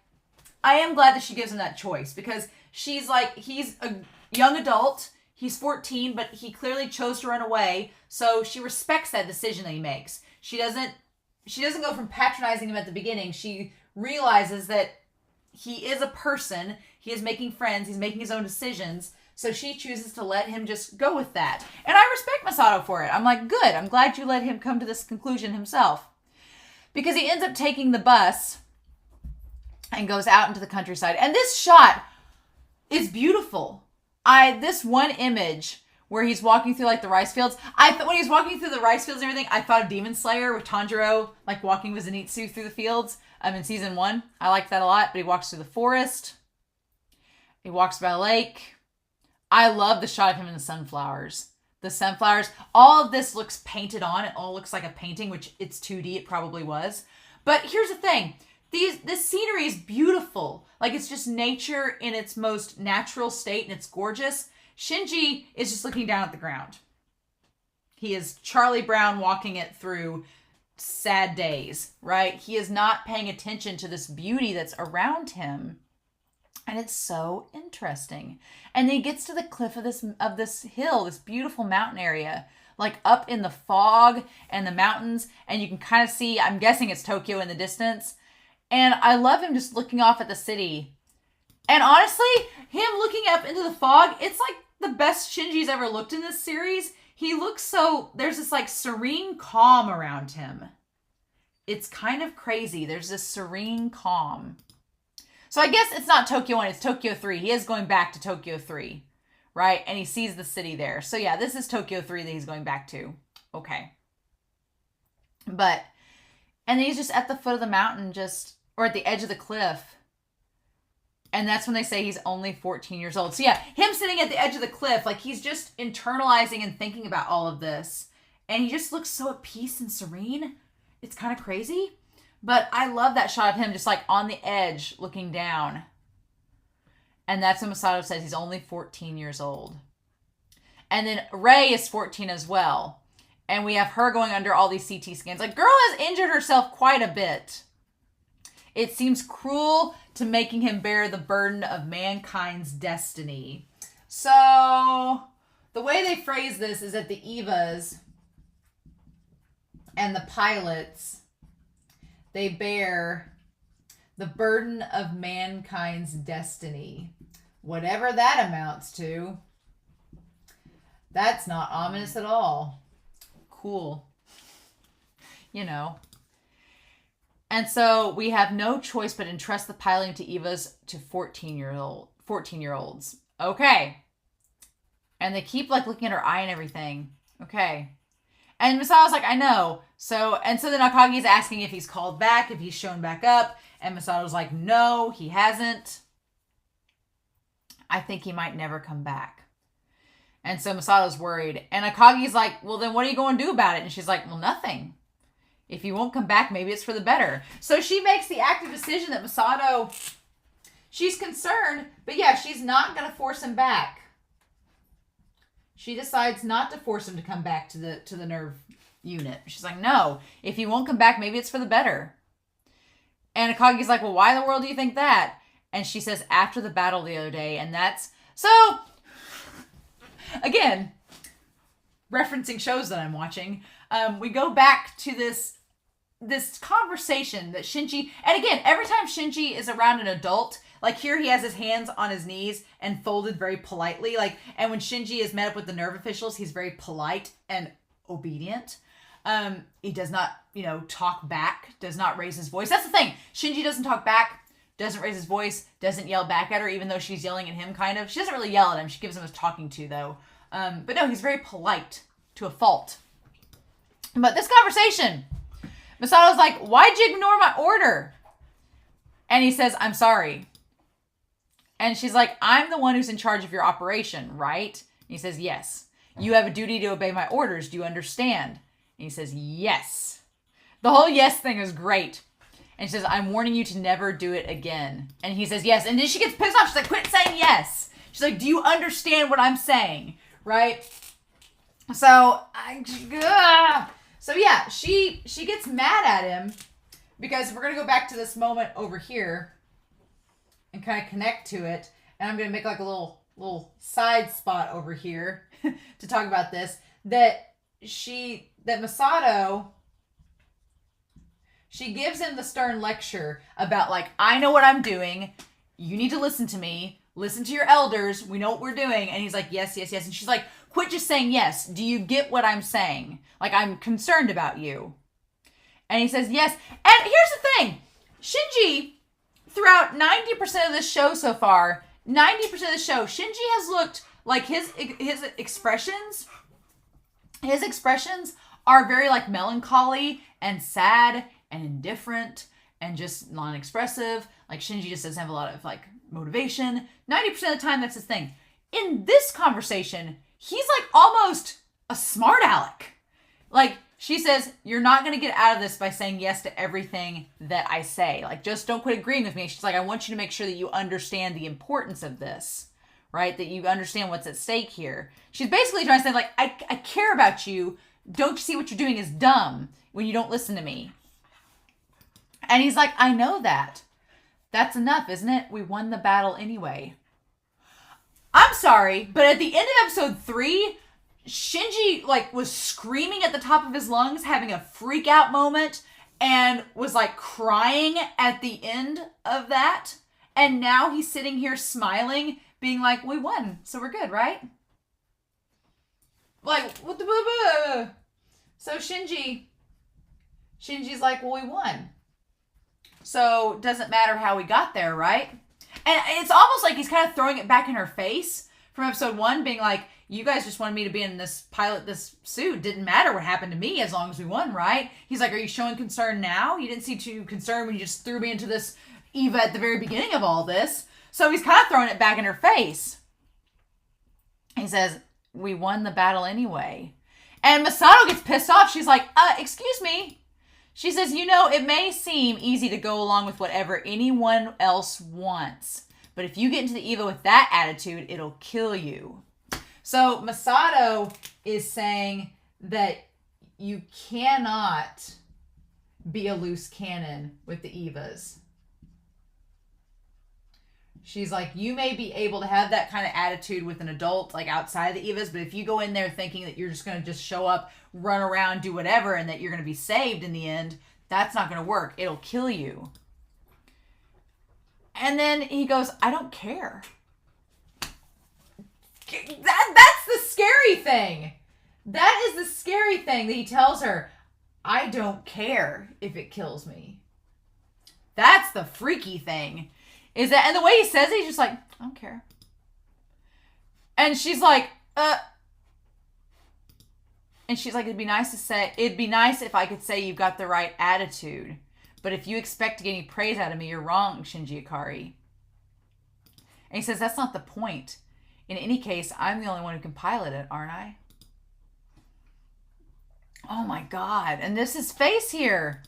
I am glad that she gives him that choice, because she's like, he's a young adult. He's 14, but he clearly chose to run away. So she respects that decision that he makes. She doesn't go from patronizing him at the beginning. She realizes that he is a person. He is making friends. He's making his own decisions. So she chooses to let him just go with that. And I respect Misato for it. I'm like, good. I'm glad you let him come to this conclusion himself. Because he ends up taking the bus and goes out into the countryside. And this shot is beautiful. This one image where he's walking through like the rice fields. When he's walking through the rice fields and everything, I thought of Demon Slayer with Tanjiro like walking with Zenitsu through the fields. In season 1, I liked that a lot. But he walks through the forest. He walks by a lake. I love the shot of him in the sunflowers. The sunflowers. All of this looks painted on. It all looks like a painting, which it's 2D. It probably was. But here's the thing. This scenery is beautiful. Like, it's just nature in its most natural state, and it's gorgeous. Shinji is just looking down at the ground. He is Charlie Brown walking it through sad days, right? He is not paying attention to this beauty that's around him. And it's so interesting. And then he gets to the cliff of this hill, this beautiful mountain area, like up in the fog and the mountains. And you can kind of see, I'm guessing it's Tokyo in the distance. And I love him just looking off at the city. And honestly, him looking up into the fog, it's like the best Shinji's ever looked in this series. He looks there's this like serene calm around him. It's kind of crazy. There's this serene calm. So I guess it's not Tokyo 1, it's Tokyo 3. He is going back to Tokyo 3, right? And he sees the city there. So yeah, this is Tokyo 3 that he's going back to. Okay. And then he's just at the foot of the mountain, or at the edge of the cliff. And that's when they say he's only 14 years old. So yeah, him sitting at the edge of the cliff, like he's just internalizing and thinking about all of this. And he just looks so at peace and serene. It's kind of crazy. But I love that shot of him just like on the edge looking down. And that's when Misato says he's only 14 years old. And then Rei is 14 as well. And we have her going under all these CT scans. Like, girl has injured herself quite a bit. It seems cruel to making him bear the burden of mankind's destiny. So the way they phrase this is that the Evas and the pilots, they bear the burden of mankind's destiny. Whatever that amounts to. That's not ominous at all. Cool. You know. And so we have no choice but entrust the piloting to Evas to 14-year-olds. Okay. And they keep like looking at her eye and everything. Okay. And Misato's like, I know. So then Akagi's asking if he's called back, if he's shown back up. And Misato's like, no, he hasn't. I think he might never come back. And so Misato's worried. And Akagi's like, well, then what are you going to do about it? And she's like, well, nothing. If you won't come back, maybe it's for the better. So she makes the active decision that Misato, she's concerned, but yeah, she's not going to force him back. She decides not to force him to come back to the NERV unit. She's like, no, if he won't come back, maybe it's for the better. And Akagi's like, well, why in the world do you think that? And she says, after the battle the other day. And that's, so, again, referencing shows that I'm watching, we go back to this conversation that Shinji, and again, every time Shinji is around an adult, like here he has his hands on his knees and folded very politely, like, and when Shinji is met up with the NERV officials, he's very polite and obedient. He does not, talk back, does not raise his voice. That's the thing. Shinji doesn't talk back, doesn't raise his voice, doesn't yell back at her, even though she's yelling at him, kind of. She doesn't really yell at him. She gives him a talking to, though. But no, he's very polite to a fault. But this conversation, Misato's like, why'd you ignore my order? And he says, I'm sorry. And she's like, I'm the one who's in charge of your operation, right? And he says, yes. You have a duty to obey my orders. Do you understand? And he says, yes. The whole yes thing is great. And she says, I'm warning you to never do it again. And he says, yes. And then she gets pissed off. She's like, quit saying yes. She's like, do you understand what I'm saying? Right? So, yeah, she gets mad at him because we're going to go back to this moment over here and kind of connect to it. And I'm going to make like a little side spot over here to talk about this. That Misato, she gives him the stern lecture about like, I know what I'm doing. You need to listen to me. Listen to your elders. We know what we're doing. And he's like, yes, yes, yes. And she's like, quit just saying yes. Do you get what I'm saying? Like, I'm concerned about you. And he says, yes. And here's the thing. Shinji, throughout 90% of this show so far, 90% of the show, Shinji has looked like his expressions are very like melancholy and sad and indifferent and just non-expressive. Like Shinji just doesn't have a lot of like motivation. 90% of the time, that's his thing. In this conversation, he's like almost a smart aleck. Like she says, you're not going to get out of this by saying yes to everything that I say. Like just don't quit agreeing with me. She's like, I want you to make sure that you understand the importance of this, right? That you understand what's at stake here. She's basically trying to say like, I care about you. Don't you see what you're doing is dumb when you don't listen to me? And he's like, I know that. That's enough, isn't it? We won the battle anyway. I'm sorry, but at the end of episode 3, Shinji like was screaming at the top of his lungs, having a freak out moment, and was like crying at the end of that. And now he's sitting here smiling, being like, we won, so we're good, right? Like, what the blah. So Shinji's like, well, we won. So doesn't matter how we got there, right? And it's almost like he's kind of throwing it back in her face from episode 1, being like, you guys just wanted me to be in this suit. Didn't matter what happened to me as long as we won, right? He's like, are you showing concern now? You didn't seem too concerned when you just threw me into this Eva at the very beginning of all this. So he's kind of throwing it back in her face. He says, we won the battle anyway. And Misato gets pissed off. She's like, excuse me. She says, it may seem easy to go along with whatever anyone else wants. But if you get into the Eva with that attitude, it'll kill you. So Misato is saying that you cannot be a loose cannon with the Evas. She's like, you may be able to have that kind of attitude with an adult, like outside the Evas, but if you go in there thinking that you're just going to just show up, run around, do whatever, and that you're going to be saved in the end, that's not going to work. It'll kill you. And then he goes, I don't care. That's the scary thing. That is the scary thing that he tells her. I don't care if it kills me. That's the freaky thing. Is that, and the way he says it, he's just like, I don't care. And she's like, and she's like, it'd be nice if I could say you've got the right attitude. But if you expect to get any praise out of me, you're wrong, Shinji Ikari. And he says, that's not the point. In any case, I'm the only one who can pilot it, aren't I? Oh my God. And this is face here.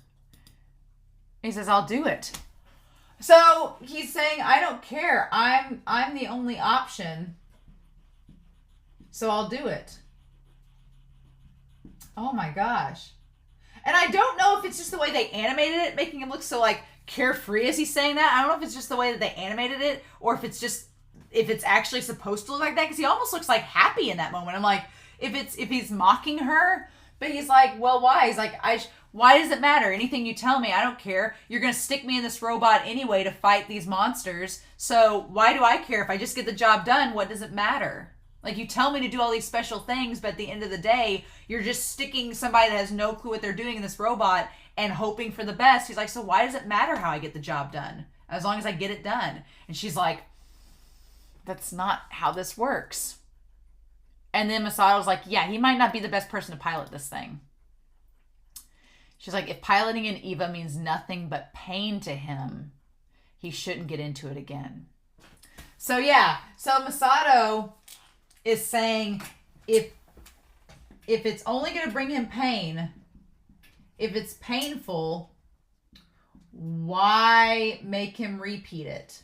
He says, I'll do it. So he's saying, I don't care. I'm the only option. So I'll do it. Oh my gosh. And I don't know if it's just the way they animated it, making him look so like carefree as he's saying that. I don't know if it's just the way that they animated it, or if it's actually supposed to look like that, because he almost looks like happy in that moment. I'm like, if he's mocking her, but he's like, well, why? He's like, why does it matter? Anything you tell me, I don't care. You're going to stick me in this robot anyway to fight these monsters. So why do I care? If I just get the job done, what does it matter? Like, you tell me to do all these special things, but at the end of the day, you're just sticking somebody that has no clue what they're doing in this robot and hoping for the best. He's like, so why does it matter how I get the job done? As long as I get it done. And she's like, that's not how this works. And then Misato's like, yeah, he might not be the best person to pilot this thing. She's like, if piloting an Eva means nothing but pain to him, he shouldn't get into it again. So yeah, so Misato is saying, if it's only going to bring him pain, if it's painful, why make him repeat it?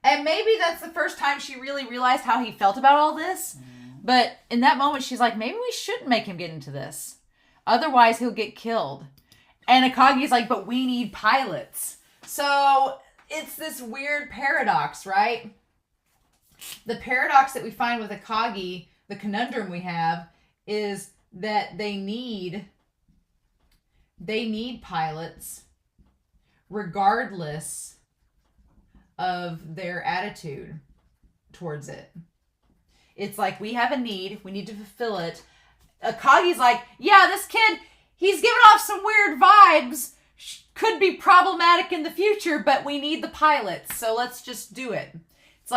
And maybe that's the first time she really realized how he felt about all this. But in that moment, she's like, maybe we shouldn't make him get into this. Otherwise, he'll get killed. And Akagi's like, but we need pilots. So it's this weird paradox, right? The paradox that we find with Akagi, the conundrum we have, is that they need pilots regardless of their attitude towards it. It's like, we have a need, we need to fulfill it. Akagi's like, yeah, this kid, he's giving off some weird vibes, could be problematic in the future, but we need the pilots, so let's just do it. It's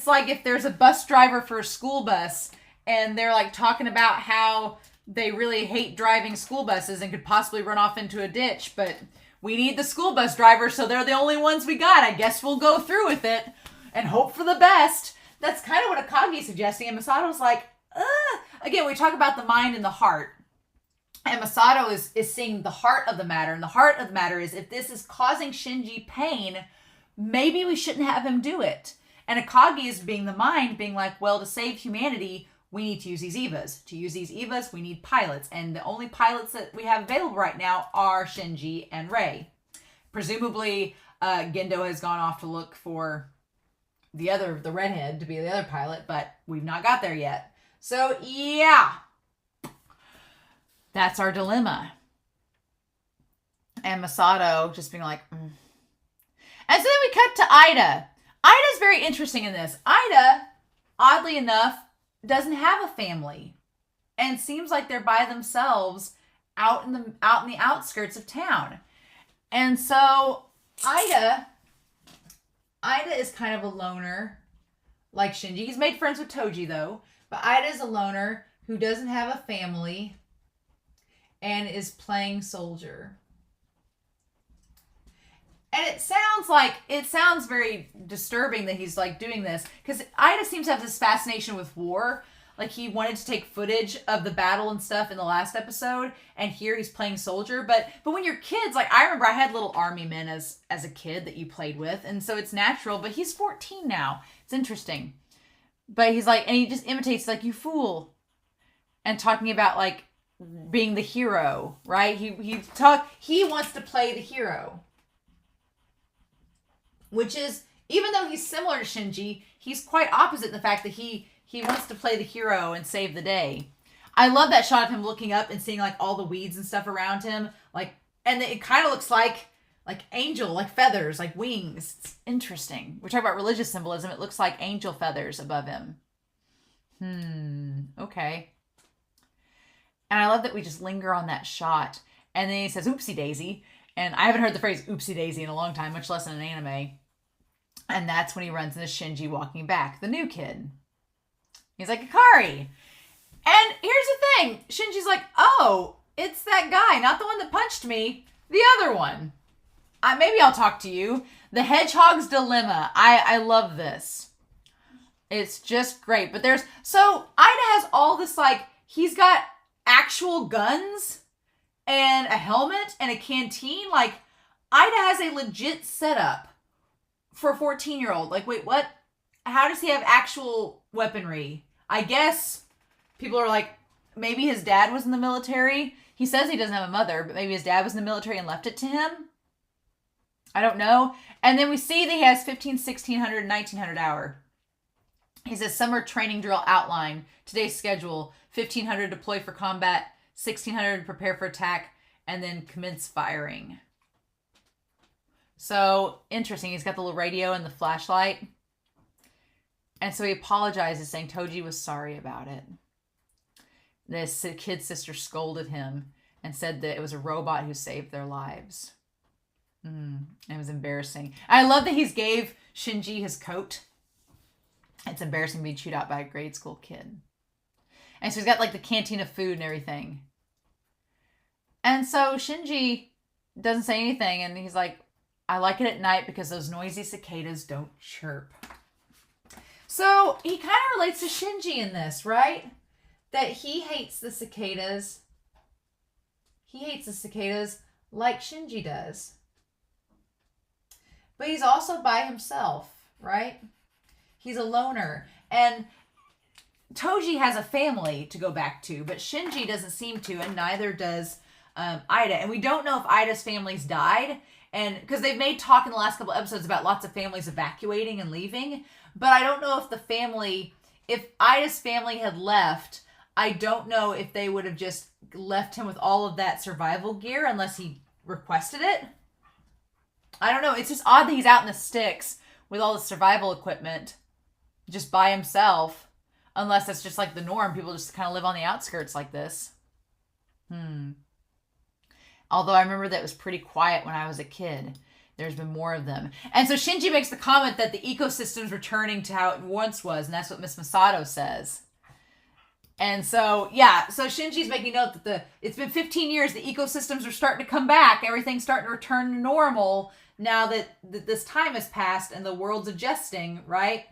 like if there's a bus driver for a school bus and they're like talking about how they really hate driving school buses and could possibly run off into a ditch, but we need the school bus driver, so they're the only ones we got. I guess we'll go through with it and hope for the best. That's kind of what Akagi's suggesting, and Misato's like, Again, we talk about the mind and the heart. And Misato is seeing the heart of the matter. And the heart of the matter is, if this is causing Shinji pain, maybe we shouldn't have him do it. And Akagi is being the mind, being like, well, to save humanity, we need to use these Evas. To use these Evas, we need pilots. And the only pilots that we have available right now are Shinji and Rei. Presumably, Gendo has gone off to look for the redhead, to be the other pilot, but we've not got there yet. So, yeah. That's our dilemma. And Misato just being like, And so then we cut to Aida. Aida's very interesting in this. Aida, oddly enough, doesn't have a family. And seems like they're by themselves out in the outskirts of town. And so Aida is kind of a loner, like Shinji. He's made friends with Toji, though. But Aida is a loner who doesn't have a family and is playing soldier. And it sounds very disturbing that he's like doing this, because Aida seems to have this fascination with war. Like, he wanted to take footage of the battle and stuff in the last episode, and here he's playing soldier. But when you're kids, like, I remember I had little army men as a kid that you played with, and so it's natural. But he's 14 now. It's interesting. But he's like, and he just imitates, like, you fool, and talking about like being the hero, right? He wants to play the hero, which is, even though he's similar to Shinji, he's quite opposite in the fact that he wants to play the hero and save the day. I love that shot of him looking up and seeing like all the weeds and stuff around him, like, and it kind of looks like angel, like feathers, like wings. It's interesting. We're talking about religious symbolism. It looks like angel feathers above him. Okay. And I love that we just linger on that shot. And then he says, oopsie daisy. And I haven't heard the phrase oopsie daisy in a long time, much less in an anime. And that's when he runs into Shinji walking back, the new kid. He's like, Akari. And here's the thing. Shinji's like, oh, it's that guy, not the one that punched me, the other one. Maybe I'll talk to you. The Hedgehog's Dilemma. I love this. It's just great. But Ida has all this, like, he's got actual guns and a helmet and a canteen. Like, Ida has a legit setup for a 14-year-old. Like, wait, what? How does he have actual weaponry? I guess people are like, maybe his dad was in the military. He says he doesn't have a mother, but maybe his dad was in the military and left it to him. I don't know. And then we see that he has 15, 1600, 1900 hour. He says summer training drill outline. Today's schedule. 1500 deploy for combat. 1600 prepare for attack. And then commence firing. So, interesting. He's got the little radio and the flashlight. And so he apologizes, saying Toji was sorry about it. This kid's sister scolded him and said that it was a robot who saved their lives. It was embarrassing. I love that he's gave Shinji his coat. It's embarrassing to be chewed out by a grade school kid. And so he's got like the canteen of food and everything. And so Shinji doesn't say anything. And he's like, I like it at night because those noisy cicadas don't chirp. So he kind of relates to Shinji in this, right? That he hates the cicadas. He hates the cicadas like Shinji does. But he's also by himself, right? He's a loner. And Toji has a family to go back to, but Shinji doesn't seem to, and neither does Aida. And we don't know if Aida's family's died, and because they've made talk in the last couple episodes about lots of families evacuating and leaving, but I don't know if Aida's family had left, I don't know if they would have just left him with all of that survival gear unless he requested it. I don't know. It's just odd that he's out in the sticks with all the survival equipment just by himself. Unless that's just like the norm. People just kind of live on the outskirts like this. Although I remember that it was pretty quiet when I was a kid. There's been more of them. And so Shinji makes the comment that the ecosystem's returning to how it once was. And that's what Miss Misato says. And so, yeah. So Shinji's making note that it's been 15 years. The ecosystems are starting to come back. Everything's starting to return to normal now that this time has passed and the world's adjusting, right?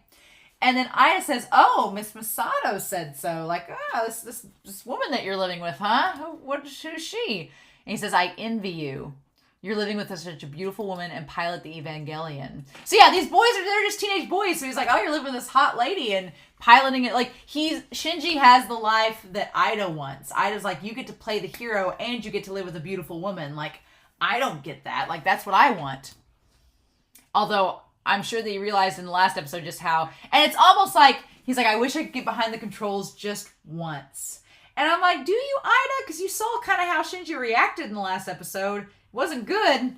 And then Aida says, oh, Miss Misato said so. Like, this woman that you're living with, huh? Who's she? And he says, I envy you. You're living with such a beautiful woman and pilot the Evangelion. So yeah, these boys they're just teenage boys. So he's like, oh, you're living with this hot lady and piloting it. Like, Shinji has the life that Aida wants. Aida's like, you get to play the hero and you get to live with a beautiful woman. Like, I don't get that. Like, that's what I want. Although I'm sure that he realized in the last episode just how, and it's almost like, he's like, I wish I could get behind the controls just once. And I'm like, do you, Aida? Because you saw kind of how Shinji reacted in the last episode. It wasn't good.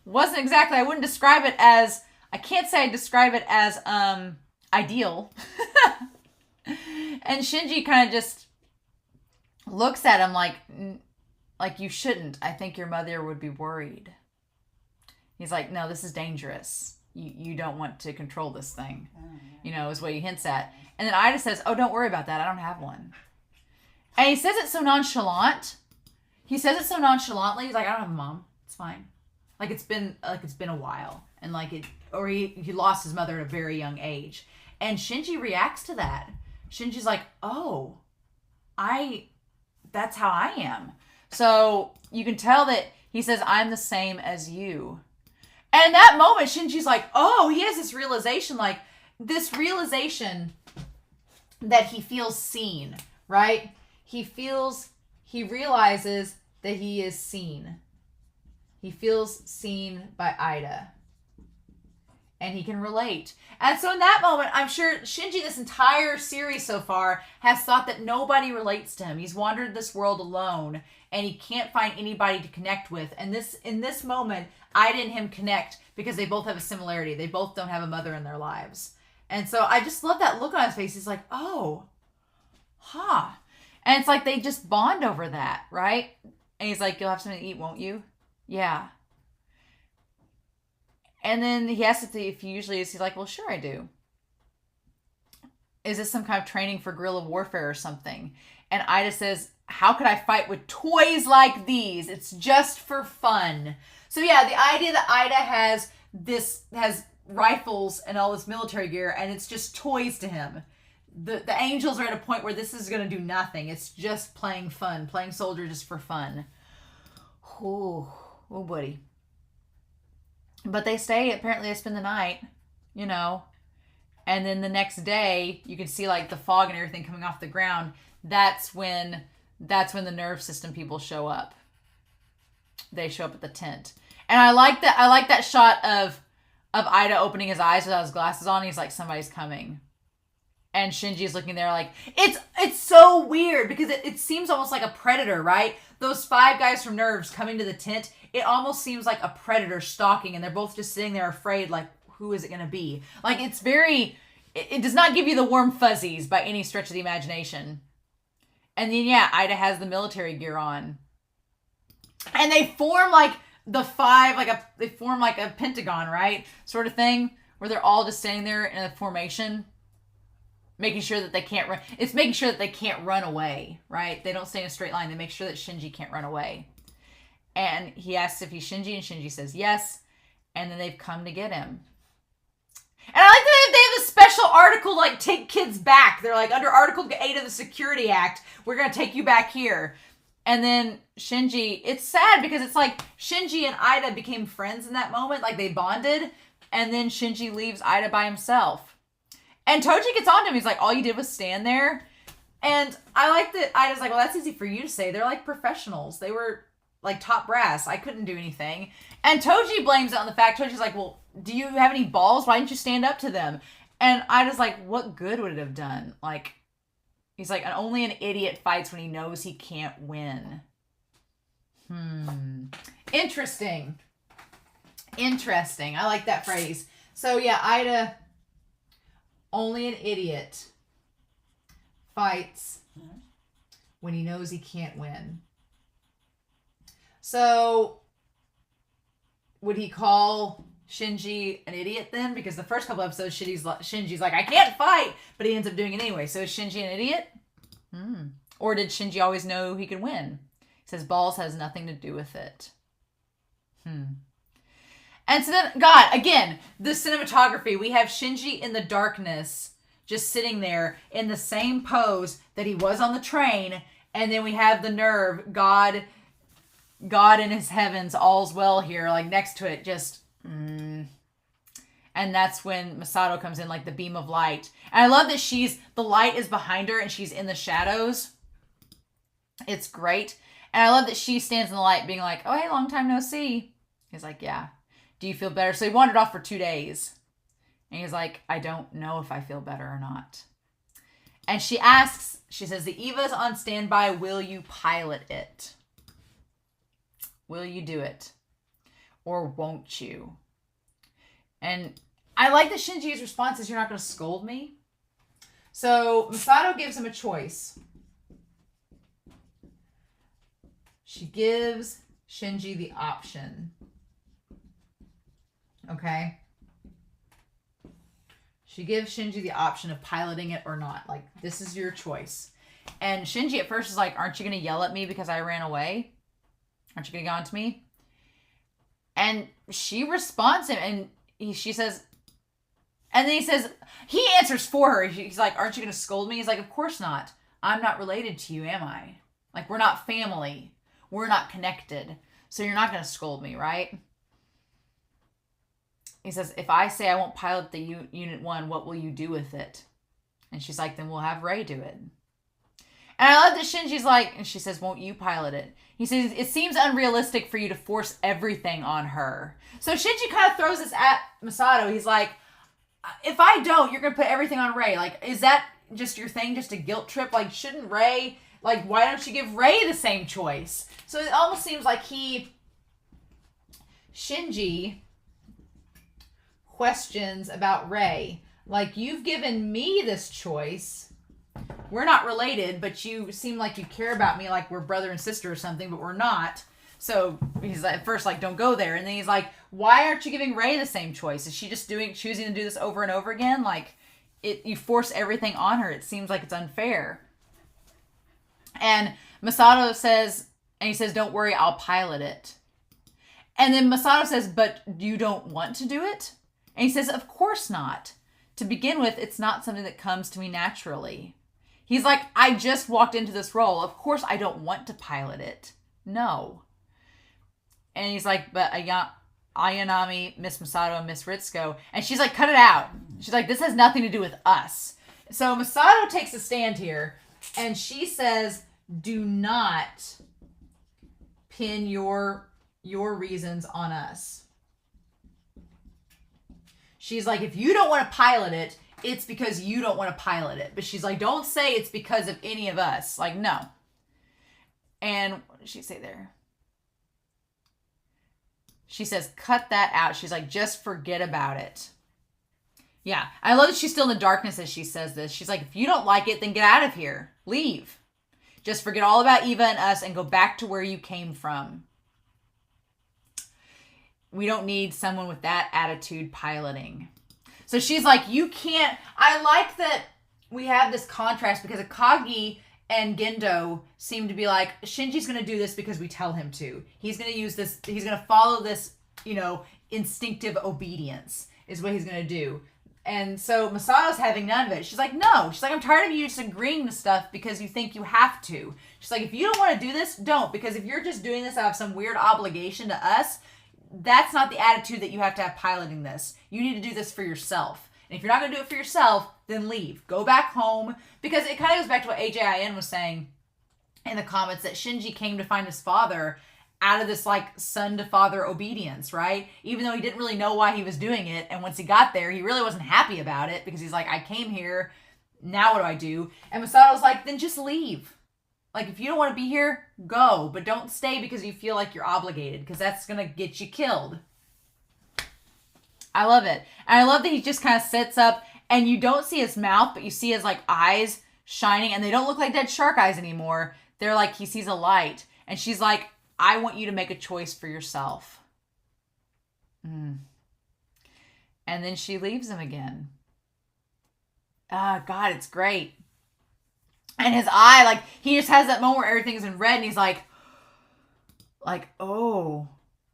Wasn't exactly, I wouldn't describe it as, I can't say I describe it as ideal. And Shinji kind of just looks at him like you shouldn't. I think your mother would be worried. He's like, no, this is dangerous. You don't want to control this thing, is what he hints at. And then Aida says, oh, don't worry about that. I don't have one. And he says it so nonchalant. He says it so nonchalantly. He's like, I don't have a mom. It's fine. Like it's been a while. And he lost his mother at a very young age. And Shinji reacts to that. Shinji's like, oh, that's how I am. So you can tell that he says, I'm the same as you. And in that moment, Shinji's like, oh, he has this realization that he feels seen, right? He realizes that he is seen. He feels seen by Aida. And he can relate. And so in that moment, I'm sure Shinji, this entire series so far, has thought that nobody relates to him. He's wandered this world alone, and he can't find anybody to connect with. And in this moment, Aida and him connect because they both have a similarity. They both don't have a mother in their lives. And so I just love that look on his face. He's like, oh, huh. And it's like they just bond over that, right? And he's like, you'll have something to eat, won't you? Yeah. And then he asks if he usually is. He's like, well, sure I do. Is this some kind of training for guerrilla warfare or something? And Aida says, how could I fight with toys like these? It's just for fun. So yeah, the idea that Aida has this has rifles and all this military gear, and it's just toys to him. The angels are at a point where this is going to do nothing. It's just playing fun, playing soldier just for fun. Oh, buddy. But they stay. Apparently, they spend the night, you know. And then the next day, you can see like the fog and everything coming off the ground. That's when the NERV system people show up. They show up at the tent, and I like that shot of Aida opening his eyes without his glasses on. He's like, somebody's coming. And Shinji's looking there like, it's so weird because it seems almost like a predator, right? Those 5 guys from NERVs coming to the tent, it almost seems like a predator stalking, and they're both just sitting there afraid, like, who is it going to be? Like, it's very, it does not give you the warm fuzzies by any stretch of the imagination. And then, yeah, Aida has the military gear on. And they form like the 5, they form like a pentagon, right? Sort of thing, where they're all just standing there in a formation. Making sure that they can't run. It's making sure that they can't run away, right? They don't stay in a straight line. They make sure that Shinji can't run away. And he asks if he's Shinji, and Shinji says yes. And then they've come to get him. And I like that they have a special article, like, take kids back. They're like, under Article 8 of the Security Act, we're going to take you back here. And then Shinji, it's sad because it's like Shinji and Aida became friends in that moment. Like, they bonded. And then Shinji leaves Aida by himself. And Toji gets on to him. He's like, all you did was stand there. And I like that Aida's like, well, that's easy for you to say. They're like professionals. They were like top brass. I couldn't do anything. And Toji blames it on the fact, Toji's like, well, do you have any balls? Why didn't you stand up to them? And Aida's like, what good would it have done? Like, he's like, only an idiot fights when he knows he can't win. Interesting. I like that phrase. So yeah, Aida... Only an idiot fights when he knows he can't win. So, would he call Shinji an idiot then? Because the first couple episodes, Shinji's like, I can't fight, but he ends up doing it anyway. So is Shinji an idiot? Or did Shinji always know he could win? He says balls has nothing to do with it. And so then, God, again, the cinematography. We have Shinji in the darkness, just sitting there in the same pose that he was on the train. And then we have the NERV, God in his heavens, all's well here, like next to it, just... And that's when Misato comes in, like the beam of light. And I love that the light is behind her and she's in the shadows. It's great. And I love that she stands in the light being like, oh, hey, long time no see. He's like, yeah. Do you feel better? So he wandered off for 2 days. And he's like, I don't know if I feel better or not. And she says, the Eva's on standby. Will you pilot it? Will you do it? Or won't you? And I like that Shinji's response is, you're not going to scold me? So Misato gives him a choice. She gives Shinji the option. Okay? She gives Shinji the option of piloting it or not. Like, this is your choice. And Shinji at first is like, aren't you going to yell at me because I ran away? Aren't you going to get on to me? And she responds him, and she says, and then he answers for her. He's like, aren't you going to scold me? He's like, of course not. I'm not related to you, am I? Like, we're not family. We're not connected. So you're not going to scold me, right? He says, if I say I won't pilot the Unit 1, what will you do with it? And she's like, then we'll have Rei do it. And I love that Shinji's like, and she says, won't you pilot it? He says, it seems unrealistic for you to force everything on her. So Shinji kind of throws this at Misato. He's like, if I don't, you're going to put everything on Rei. Like, is that just your thing, just a guilt trip? Like, shouldn't Rei, like, why don't you give Rei the same choice? So it almost seems like Shinji questions about Rei. Like, you've given me this choice. We're not related, but you seem like you care about me like we're brother and sister or something, but we're not. So he's like, at first like, don't go there. And then he's like, why aren't you giving Rei the same choice? Is she just choosing to do this over and over again? Like, you force everything on her. It seems like it's unfair. And Misato says, and he says, don't worry, I'll pilot it. And then Misato says, but you don't want to do it? And he says, of course not. To begin with, it's not something that comes to me naturally. He's like, I just walked into this role. Of course I don't want to pilot it. No. And he's like, but Ayanami, Miss Misato, and Miss Ritsuko. And she's like, cut it out. She's like, this has nothing to do with us. So Misato takes a stand here, and she says, do not pin your reasons on us. She's like, if you don't want to pilot it, it's because you don't want to pilot it. But she's like, don't say it's because of any of us. Like, no. And what did she say there? She says, cut that out. She's like, just forget about it. Yeah, I love that she's still in the darkness as she says this. She's like, if you don't like it, then get out of here. Leave. Just forget all about Eva and us and go back to where you came from. We don't need someone with that attitude piloting. So she's like, you can't. I like that we have this contrast because Akagi and Gendo seem to be like, Shinji's going to do this because we tell him to. He's going to use this. He's going to follow this, instinctive obedience is what he's going to do. And so Misato's having none of it. She's like, no. She's like, I'm tired of you just agreeing to stuff because you think you have to. She's like, if you don't want to do this, don't. Because if you're just doing this out of some weird obligation to us, that's not the attitude that you have to have piloting this. You need to do this for yourself. And if you're not going to do it for yourself, then leave. Go back home. Because it kind of goes back to what AJIN was saying in the comments, that Shinji came to find his father out of this like son to father obedience, right? Even though he didn't really know why he was doing it. And once he got there, he really wasn't happy about it because he's like, I came here. Now what do I do? And Misato's like, then just leave. Like, if you don't want to be here, go. But don't stay because you feel like you're obligated, because that's going to get you killed. I love it. And I love that he just kind of sits up and you don't see his mouth, but you see his like eyes shining, and they don't look like dead shark eyes anymore. They're like, he sees a light. And she's like, I want you to make a choice for yourself. And then she leaves him again. Ah, God, it's great. And his eye, like, he just has that moment where everything's in red, and he's like, oh.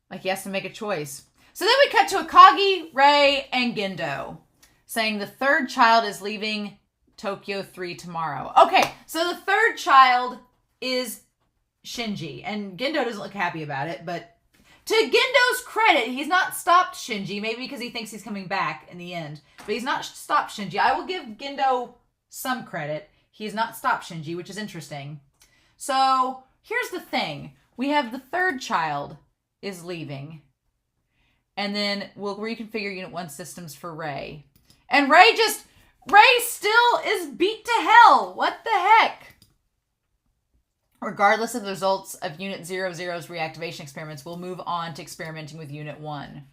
Like, he has to make a choice. So then we cut to Akagi, Rei, and Gendo, saying the third child is leaving Tokyo 3 tomorrow. Okay, so the third child is Shinji, and Gendo doesn't look happy about it, but to Gendo's credit, he's not stopped Shinji, maybe because he thinks he's coming back in the end, but he's not stopped Shinji. I will give Gendo some credit. He's not stopped Shinji, which is interesting. So here's the thing. We have the third child is leaving, and then we'll reconfigure Unit 1 systems for Rei. And Rei still is beat to hell. What the heck? Regardless of the results of Unit 00's reactivation experiments, we'll move on to experimenting with Unit 1.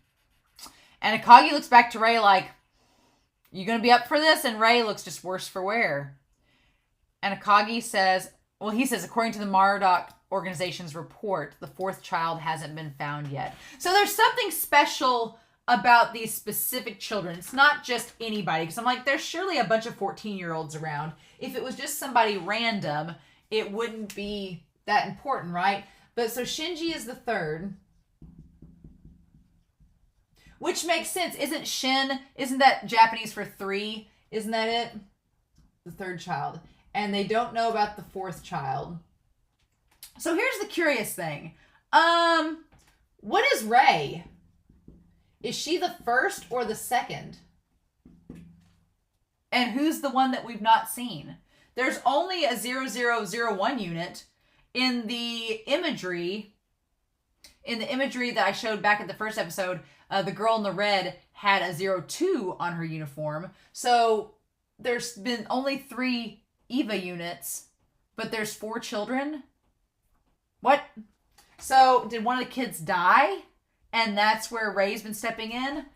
And Akagi looks back to Rei like, you gonna be up for this? And Rei looks just worse for wear. And Akagi says, he says, according to the Marduk organization's report, the fourth child hasn't been found yet. So there's something special about these specific children. It's not just anybody. Because I'm like, there's surely a bunch of 14-year-olds around. If it was just somebody random, it wouldn't be that important, right? But so Shinji is the third. Which makes sense. Isn't that Japanese for 3? Isn't that it? The third child. And they don't know about the fourth child. So here's the curious thing. What is Rei? Is she the first or the second? And who's the one that we've not seen? There's only a 0001 unit in the imagery. In the imagery that I showed back at the first episode, the girl in the red had a 02 on her uniform. So there's been only 3 Eva units, but there's 4 children. What? So did one of the kids die? And that's where Rei's been stepping in?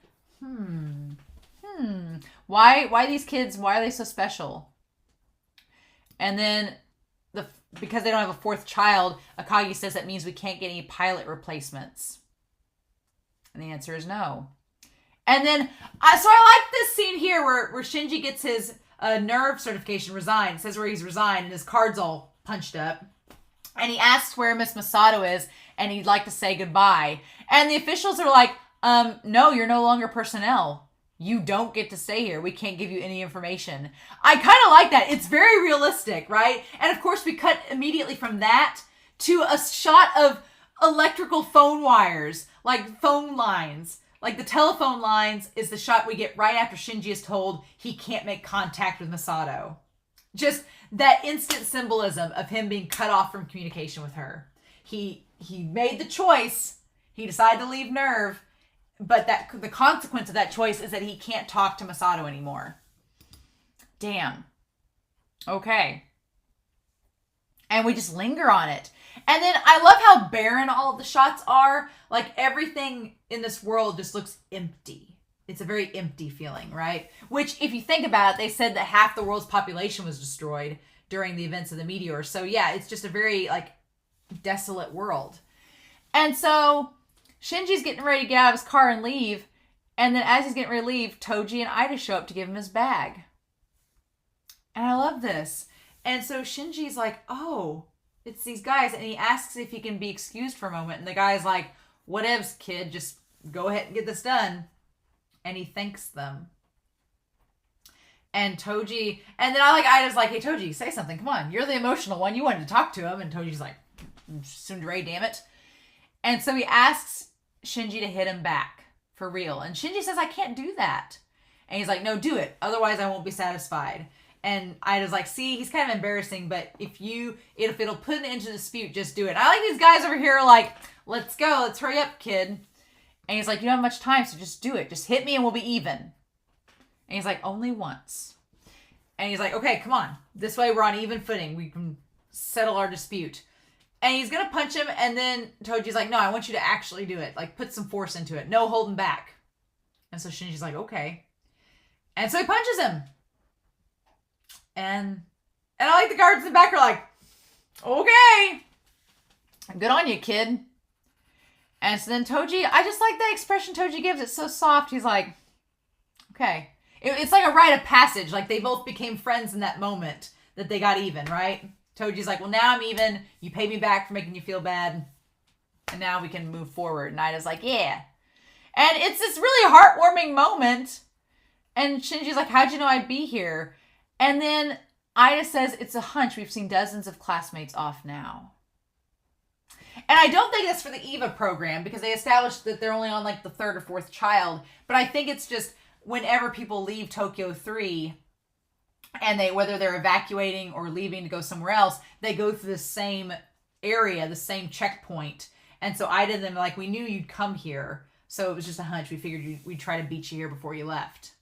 Why these kids, why are they so special? And then because they don't have a fourth child, Akagi says that means we can't get any pilot replacements. And the answer is no. And then, so I like this scene here where Shinji gets his NERV certification resigned. It says where he's resigned and his card's all punched up. And he asks where Miss Misato is. and he'd like to say goodbye. And the officials are like, no, you're no longer personnel. You don't get to stay here. We can't give you any information. I kind of like that. It's very realistic, right? And of course, we cut immediately from that to a shot of electrical phone wires, like phone lines. Like the telephone lines is the shot we get right after Shinji is told he can't make contact with Misato. Just that instant symbolism of him being cut off from communication with her. He made the choice. He decided to leave NERV. But the consequence of that choice is that he can't talk to Misato anymore. Damn. Okay. And we just linger on it. And then I love how barren all of the shots are. Like everything in this world just looks empty. It's a very empty feeling, right? Which, if you think about it, they said that half the world's population was destroyed during the events of the meteor. So yeah, it's just a very desolate world. And so Shinji's getting ready to get out of his car and leave. And then as he's getting ready to leave, Toji and Aida show up to give him his bag. And I love this. And so Shinji's like, oh, it's these guys. And he asks if he can be excused for a moment. And the guy's like, whatevs, kid. Just go ahead and get this done. And he thanks them. And Toji, and then Ida's like, hey, Toji, say something. Come on. You're the emotional one. You wanted to talk to him. And Toji's like, Tsundere, damn it. And so he asks Shinji to hit him back for real. And Shinji says, I can't do that. And he's like, no, do it. Otherwise, I won't be satisfied. And Ida's like, see, he's kind of embarrassing, but if it'll put an end to the dispute, just do it. I like these guys over here like, let's go. Let's hurry up, kid. And he's like, you don't have much time, so just do it. Just hit me and we'll be even. And he's like, only once. And he's like, okay, come on. This way we're on even footing. We can settle our dispute. And he's going to punch him, and then Toji's like, no, I want you to actually do it. Like, put some force into it. No holding back. And so Shinji's like, okay. And so he punches him. And I like the guards in the back are like, okay. Good on you, kid. And so then Toji, I just like that expression Toji gives. It's so soft. He's like, okay. It's like a rite of passage. Like, they both became friends in that moment that they got even, right? Toji's like, well, now I'm even. You paid me back for making you feel bad. And now we can move forward. And Ida's like, yeah. And it's this really heartwarming moment. And Shinji's like, how'd you know I'd be here? And then Aida says, it's a hunch. We've seen dozens of classmates off now. And I don't think that's for the EVA program because they established that they're only on the third or fourth child. But I think it's just whenever people leave Tokyo 3... and whether they're evacuating or leaving to go somewhere else, they go through the same area, the same checkpoint. And so Aida and them like, we knew you'd come here. So it was just a hunch. We figured we'd try to beat you here before you left.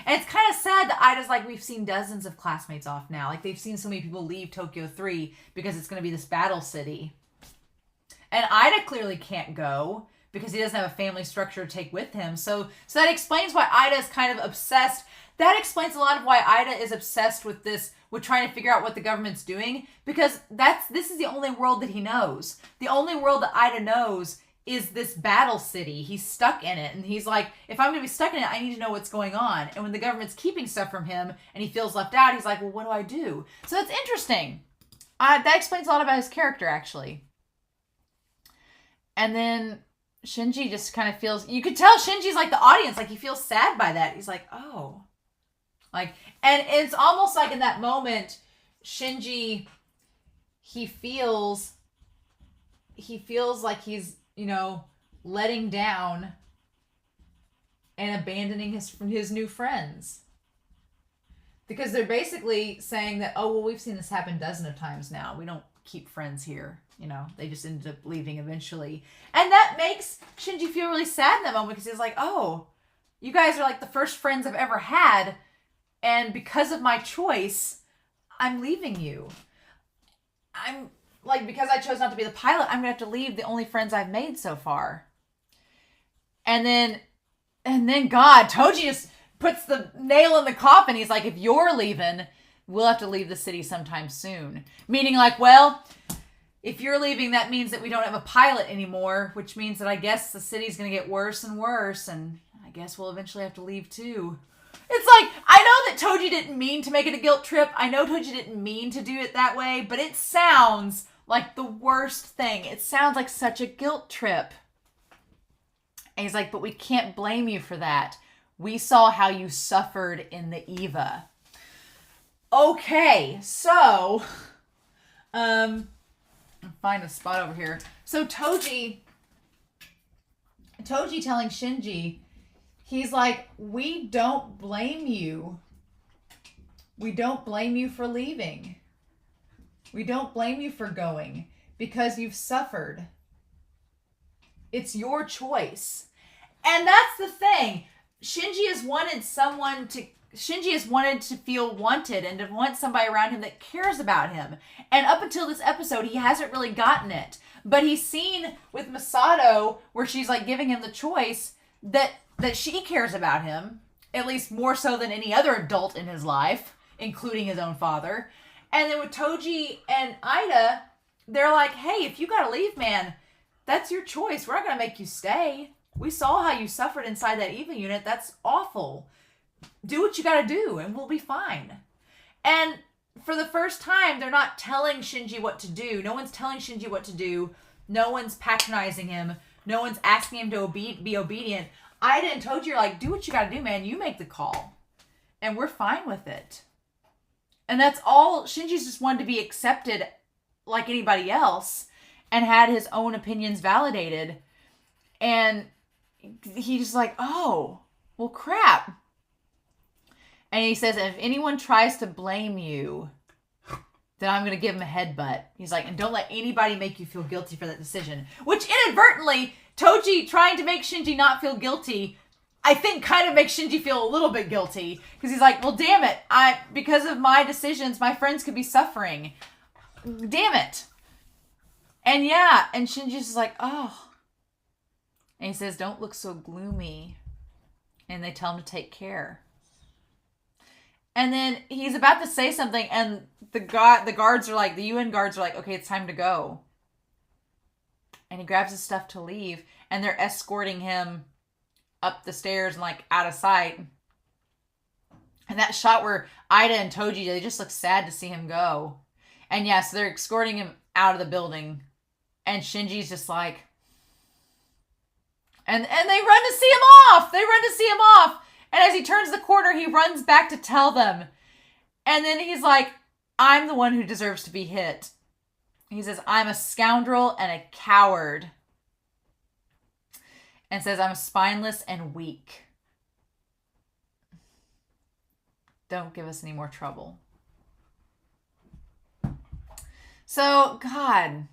And it's kind of sad that Aida's like, we've seen dozens of classmates off now. Like, they've seen so many people leave Tokyo 3 because it's going to be this battle city. And Aida clearly can't go because he doesn't have a family structure to take with him. So that explains why Aida is kind of obsessed. That explains a lot of why Aida is obsessed with trying to figure out what the government's doing, because this is the only world that he knows. The only world that Aida knows is this battle city. He's stuck in it, and he's like, if I'm going to be stuck in it, I need to know what's going on. And when the government's keeping stuff from him and he feels left out, he's like, well, what do I do? So that's interesting. That explains a lot about his character, actually. And then Shinji just kind of feels, you could tell Shinji's like the audience, like he feels sad by that. He's like, oh. And it's almost like in that moment, Shinji, he feels like he's, letting down and abandoning his new friends. Because they're basically saying that, oh, well, we've seen this happen dozens of times now. We don't keep friends here. They just ended up leaving eventually. And that makes Shinji feel really sad in that moment because he's like, oh, you guys are like the first friends I've ever had. And because of my choice, I'm leaving you. I'm like, because I chose not to be the pilot, I'm going to have to leave the only friends I've made so far. And then God, Toji just puts the nail in the coffin. He's like, if you're leaving, we'll have to leave the city sometime soon. Meaning like, well, if you're leaving, that means that we don't have a pilot anymore, which means that I guess the city's going to get worse and worse. And I guess we'll eventually have to leave too. It's like, I know that Toji didn't mean to make it a guilt trip. I know Toji didn't mean to do it that way, but it sounds Like the worst thing. It sounds like such a guilt trip. And he's like, but we can't blame you for that. We saw how you suffered in the Eva. Okay, so, I'll find a spot over here. So Toji telling Shinji, he's like, we don't blame you. We don't blame you for leaving. We don't blame you for going because you've suffered. It's your choice. And that's the thing. Shinji has wanted to feel wanted and to want somebody around him that cares about him. And up until this episode, he hasn't really gotten it. But he's seen with Misato, where she's like giving him the choice, that she cares about him, at least more so than any other adult in his life, including his own father. And then with Toji and Aida, they're like, hey, if you gotta leave, man, that's your choice. We're not gonna make you stay. We saw how you suffered inside that EVA unit. That's awful. Do what you gotta do and we'll be fine. And for the first time, they're not telling Shinji what to do. No one's telling Shinji what to do. No one's patronizing him. No one's asking him to be obedient. Aida and Toji are like, do what you gotta do, man. You make the call. And we're fine with it. And that's all. Shinji's just wanted to be accepted like anybody else and had his own opinions validated. And he's like, oh, well, crap. And he says, if anyone tries to blame you, then I'm going to give him a headbutt. He's like, and don't let anybody make you feel guilty for that decision. Which inadvertently, Toji trying to make Shinji not feel guilty, I think kind of makes Shinji feel a little bit guilty. Because he's like, well, damn it. Because of my decisions, my friends could be suffering. Damn it. And yeah, and Shinji's just like, oh. And he says, don't look so gloomy. And they tell him to take care. And then he's about to say something, and the guards are like, the UN guards are like, okay, it's time to go. And he grabs his stuff to leave, and they're escorting him up the stairs and like out of sight. And that shot where Aida and Toji, they just look sad to see him go. And yes, yeah, so they're escorting him out of the building. And Shinji's just like, and they run to see him off. They run to see him off. And as he turns the corner, he runs back to tell them. And then he's like, I'm the one who deserves to be hit. He says, I'm a scoundrel and a coward. And says, I'm spineless and weak. Don't give us any more trouble. So, God.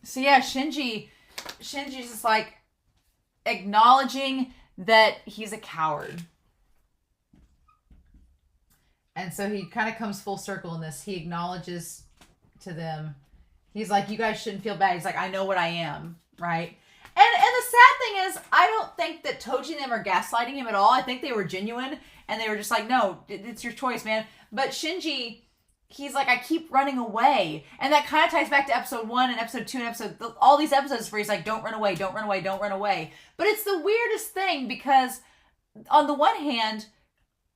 So yeah, Shinji's just like acknowledging that he's a coward. And so he kind of comes full circle in this. He acknowledges to them. He's like, you guys shouldn't feel bad. He's like, I know what I am, right? And the sad thing is, I don't think that Toji and them are gaslighting him at all. I think they were genuine. And they were just like, no, it's your choice, man. But Shinji, he's like, I keep running away. And that kind of ties back to episode 1 and episode 2 and all these episodes where he's like, don't run away, don't run away, don't run away. But it's the weirdest thing because on the one hand,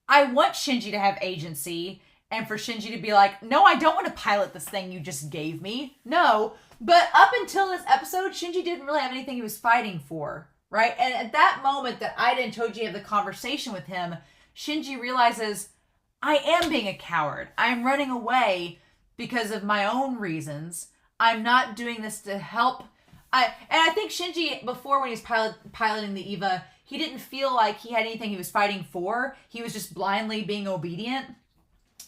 I want Shinji to have agency and for Shinji to be like, no, I don't want to pilot this thing you just gave me. No. But up until this episode, Shinji didn't really have anything he was fighting for, right? And at that moment that Aida and Toji have the conversation with him, Shinji realizes, I am being a coward. I'm running away because of my own reasons. I'm not doing this to help. I think Shinji, before when he was piloting the EVA, he didn't feel like he had anything he was fighting for. He was just blindly being obedient.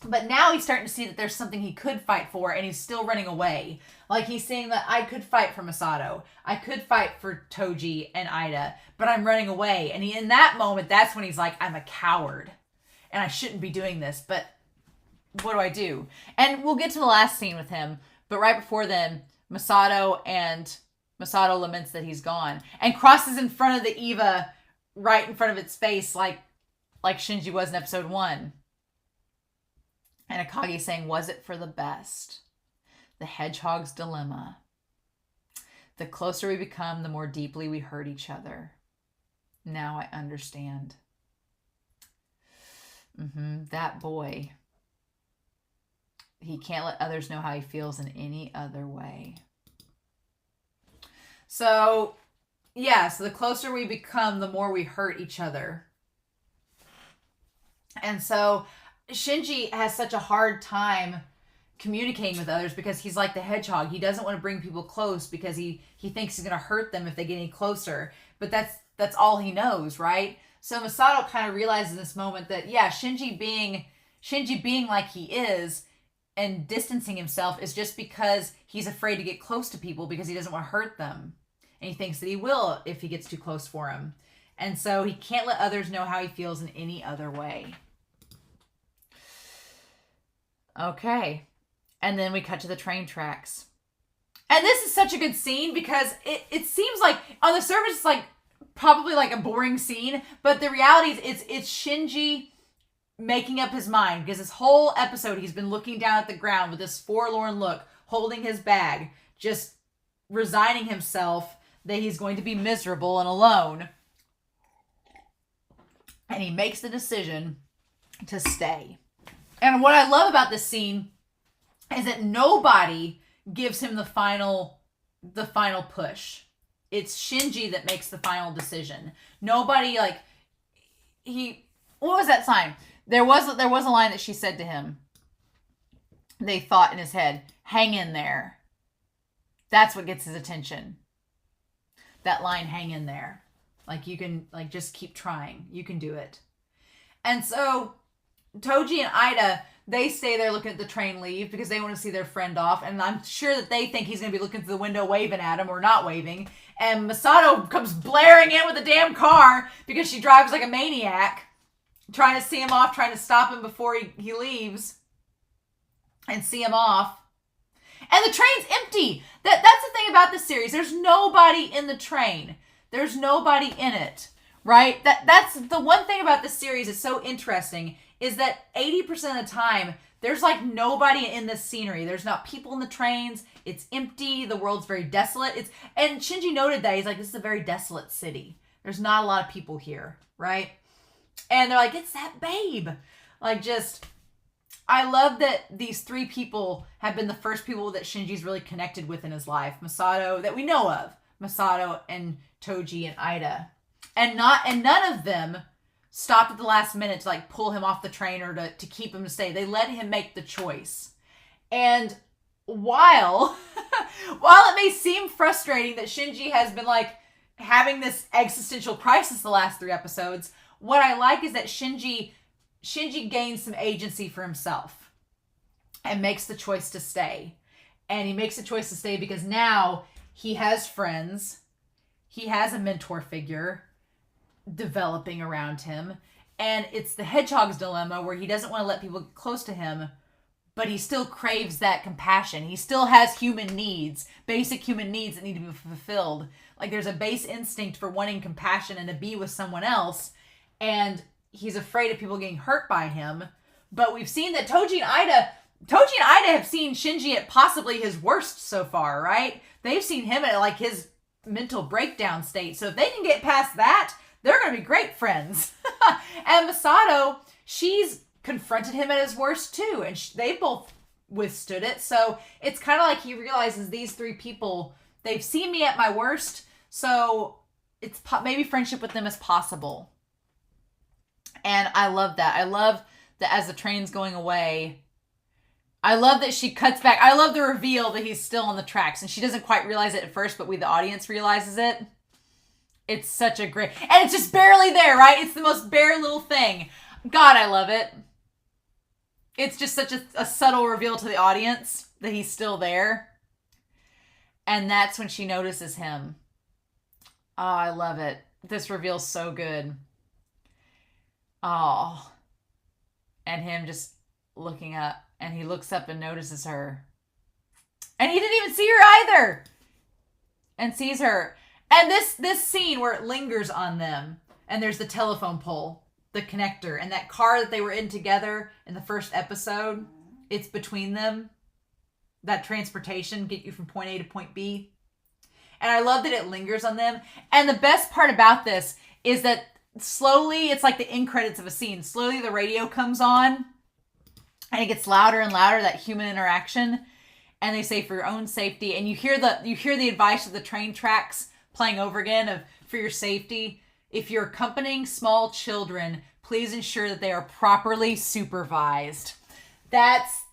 But now he's starting to see that there's something he could fight for, and he's still running away. Like he's saying that I could fight for Misato. I could fight for Toji and Aida, but I'm running away. And in that moment, that's when he's like, I'm a coward. And I shouldn't be doing this, but what do I do? And we'll get to the last scene with him. But right before then, Misato laments that he's gone. And crosses in front of the EVA, right in front of its face, like Shinji was in episode 1. And Akagi saying, was it for the best? The hedgehog's dilemma. The closer we become, the more deeply we hurt each other. Now I understand. That boy. He can't let others know how he feels in any other way. So, yeah, so the closer we become, the more we hurt each other. And so Shinji has such a hard time communicating with others because he's like the hedgehog. He doesn't want to bring people close because he thinks he's going to hurt them if they get any closer. But that's all he knows, right? So Misato kind of realizes in this moment that, yeah, Shinji being like he is and distancing himself is just because he's afraid to get close to people because he doesn't want to hurt them. And he thinks that he will if he gets too close for him. And so he can't let others know how he feels in any other way. Okay. And then we cut to the train tracks. And this is such a good scene because it seems like on the surface it's like probably like a boring scene, but the reality is it's Shinji making up his mind because this whole episode he's been looking down at the ground with this forlorn look, holding his bag, just resigning himself that he's going to be miserable and alone. And he makes the decision to stay. And what I love about this scene is that nobody gives him the final push. It's Shinji that makes the final decision. Nobody, like, what was that sign? There was a line that she said to him. They thought in his head, hang in there. That's what gets his attention. That line, hang in there. Like, you can, like, just keep trying. You can do it. And so Toji and Aida, they stay there looking at the train leave because they want to see their friend off. And I'm sure that they think he's going to be looking through the window waving at him or not waving. And Misato comes blaring in with a damn car because she drives like a maniac, trying to see him off, trying to stop him before he leaves and see him off. And the train's empty. That's the thing about this series. There's nobody in the train. There's nobody in it, right? That's the one thing about this series is so interesting is that 80% of the time, there's like nobody in this scenery. There's not people in the trains. It's empty. The world's very desolate. And Shinji noted that. He's like, this is a very desolate city. There's not a lot of people here, right? And they're like, it's that babe. Like, just, I love that these three people have been the first people that Shinji's really connected with in his life. Misato, that we know of. Misato and Toji and Aida. And none of them stopped at the last minute to like pull him off the train or to keep him to stay. They let him make the choice. And while it may seem frustrating that Shinji has been like having this existential crisis the last 3 episodes, what I like is that Shinji gains some agency for himself and makes the choice to stay. And he makes the choice to stay because now he has friends. He has a mentor figure developing around him. And it's the hedgehog's dilemma where he doesn't want to let people get close to him, but he still craves that compassion. He still has human needs, basic human needs that need to be fulfilled. Like there's a base instinct for wanting compassion and to be with someone else. And he's afraid of people getting hurt by him. But we've seen that Toji and Aida have seen Shinji at possibly his worst so far, right? They've seen him at like his mental breakdown state. So if they can get past that, they're going to be great friends. And Misato, she's confronted him at his worst too. And they've both withstood it. So it's kind of like he realizes these 3 people, they've seen me at my worst. So it's maybe friendship with them is possible. And I love that. I love that as the train's going away, I love that she cuts back. I love the reveal that he's still on the tracks. And she doesn't quite realize it at first, but we, the audience, realizes it. It's such a great... And it's just barely there, right? It's the most bare little thing. God, I love it. It's just such a subtle reveal to the audience that he's still there. And that's when she notices him. Oh, I love it. This reveal's so good. Oh. And him just looking up. And he looks up and notices her. And he didn't even see her either. And sees her. And this scene where it lingers on them. And there's the telephone pole. The connector. And that car that they were in together in the first episode. It's between them. That transportation. Get you from point A to point B. And I love that it lingers on them. And the best part about this is that slowly, it's like the end credits of a scene. Slowly the radio comes on. And it gets louder and louder, that human interaction. And they say, for your own safety. And you hear the advice of the train tracks playing over again of, for your safety, if you're accompanying small children, please ensure that they are properly supervised. That's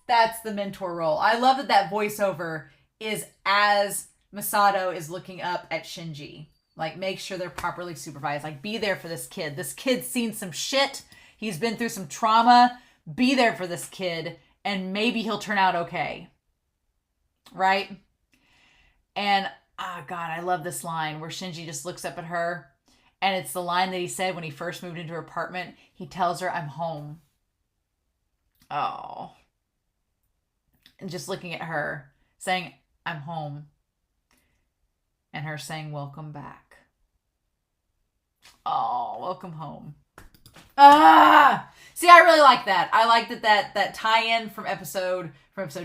the mentor role. I love that voiceover is as Misato is looking up at Shinji. Like, make sure they're properly supervised. Like, be there for this kid. This kid's seen some shit. He's been through some trauma. Be there for this kid, and maybe he'll turn out okay. Right? And, God, I love this line where Shinji just looks up at her, and it's the line that he said when he first moved into her apartment. He tells her, I'm home. Oh. And just looking at her, saying, I'm home. And her saying, welcome back. Oh, welcome home. See, I really like that. I like that tie-in from episode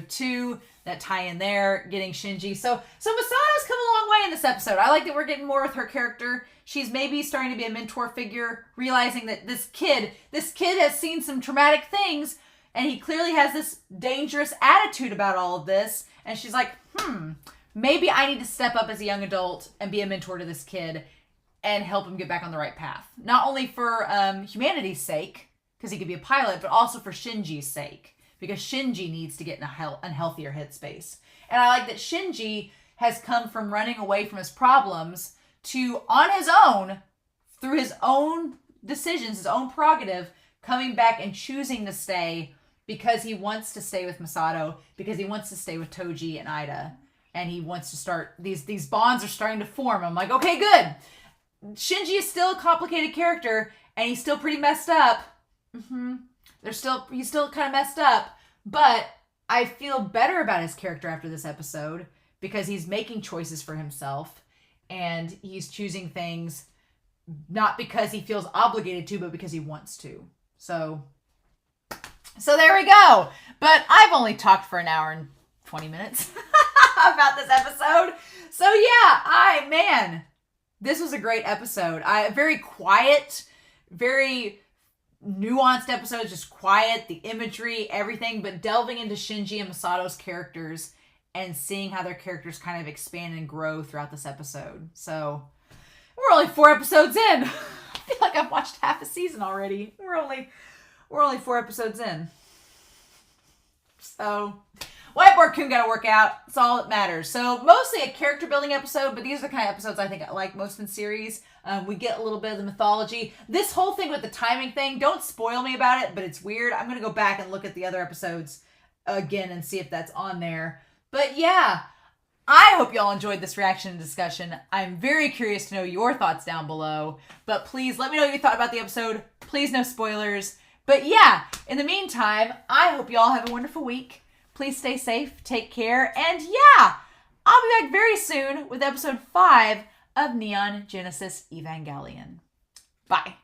2, that tie-in there, getting Shinji. So Misato's come a long way in this episode. I like that we're getting more with her character. She's maybe starting to be a mentor figure, realizing that this kid has seen some traumatic things, and he clearly has this dangerous attitude about all of this. And she's like, maybe I need to step up as a young adult and be a mentor to this kid and help him get back on the right path. Not only for humanity's sake, because he could be a pilot, but also for Shinji's sake, because Shinji needs to get in a unhealthier headspace. And I like that Shinji has come from running away from his problems to, on his own, through his own decisions, his own prerogative, coming back and choosing to stay because he wants to stay with Misato, because he wants to stay with Toji and Aida, and he wants to start, these bonds are starting to form. I'm like, okay, good. Shinji is still a complicated character, and he's still pretty messed up. He's still kind of messed up, but I feel better about his character after this episode because he's making choices for himself, and he's choosing things not because he feels obligated to, but because he wants to. So there we go. But I've only talked for an hour and 20 minutes about this episode. So yeah, this was a great episode. Very quiet, very nuanced episode, just quiet, the imagery, everything, but delving into Shinji and Misato's characters and seeing how their characters kind of expand and grow throughout this episode. So we're only 4 episodes in. I feel like I've watched half a season already. We're only 4 episodes in. So Whiteboard Kun got to work out. That's all that matters. So mostly a character building episode, but these are the kind of episodes I think I like most in series. We get a little bit of the mythology. This whole thing with the timing thing, don't spoil me about it, but it's weird. I'm going to go back and look at the other episodes again and see if that's on there. But yeah, I hope y'all enjoyed this reaction and discussion. I'm very curious to know your thoughts down below, but please let me know what you thought about the episode. Please no spoilers. But yeah, in the meantime, I hope y'all have a wonderful week. Please stay safe, take care, and yeah, I'll be back very soon with episode 5 of Neon Genesis Evangelion. Bye.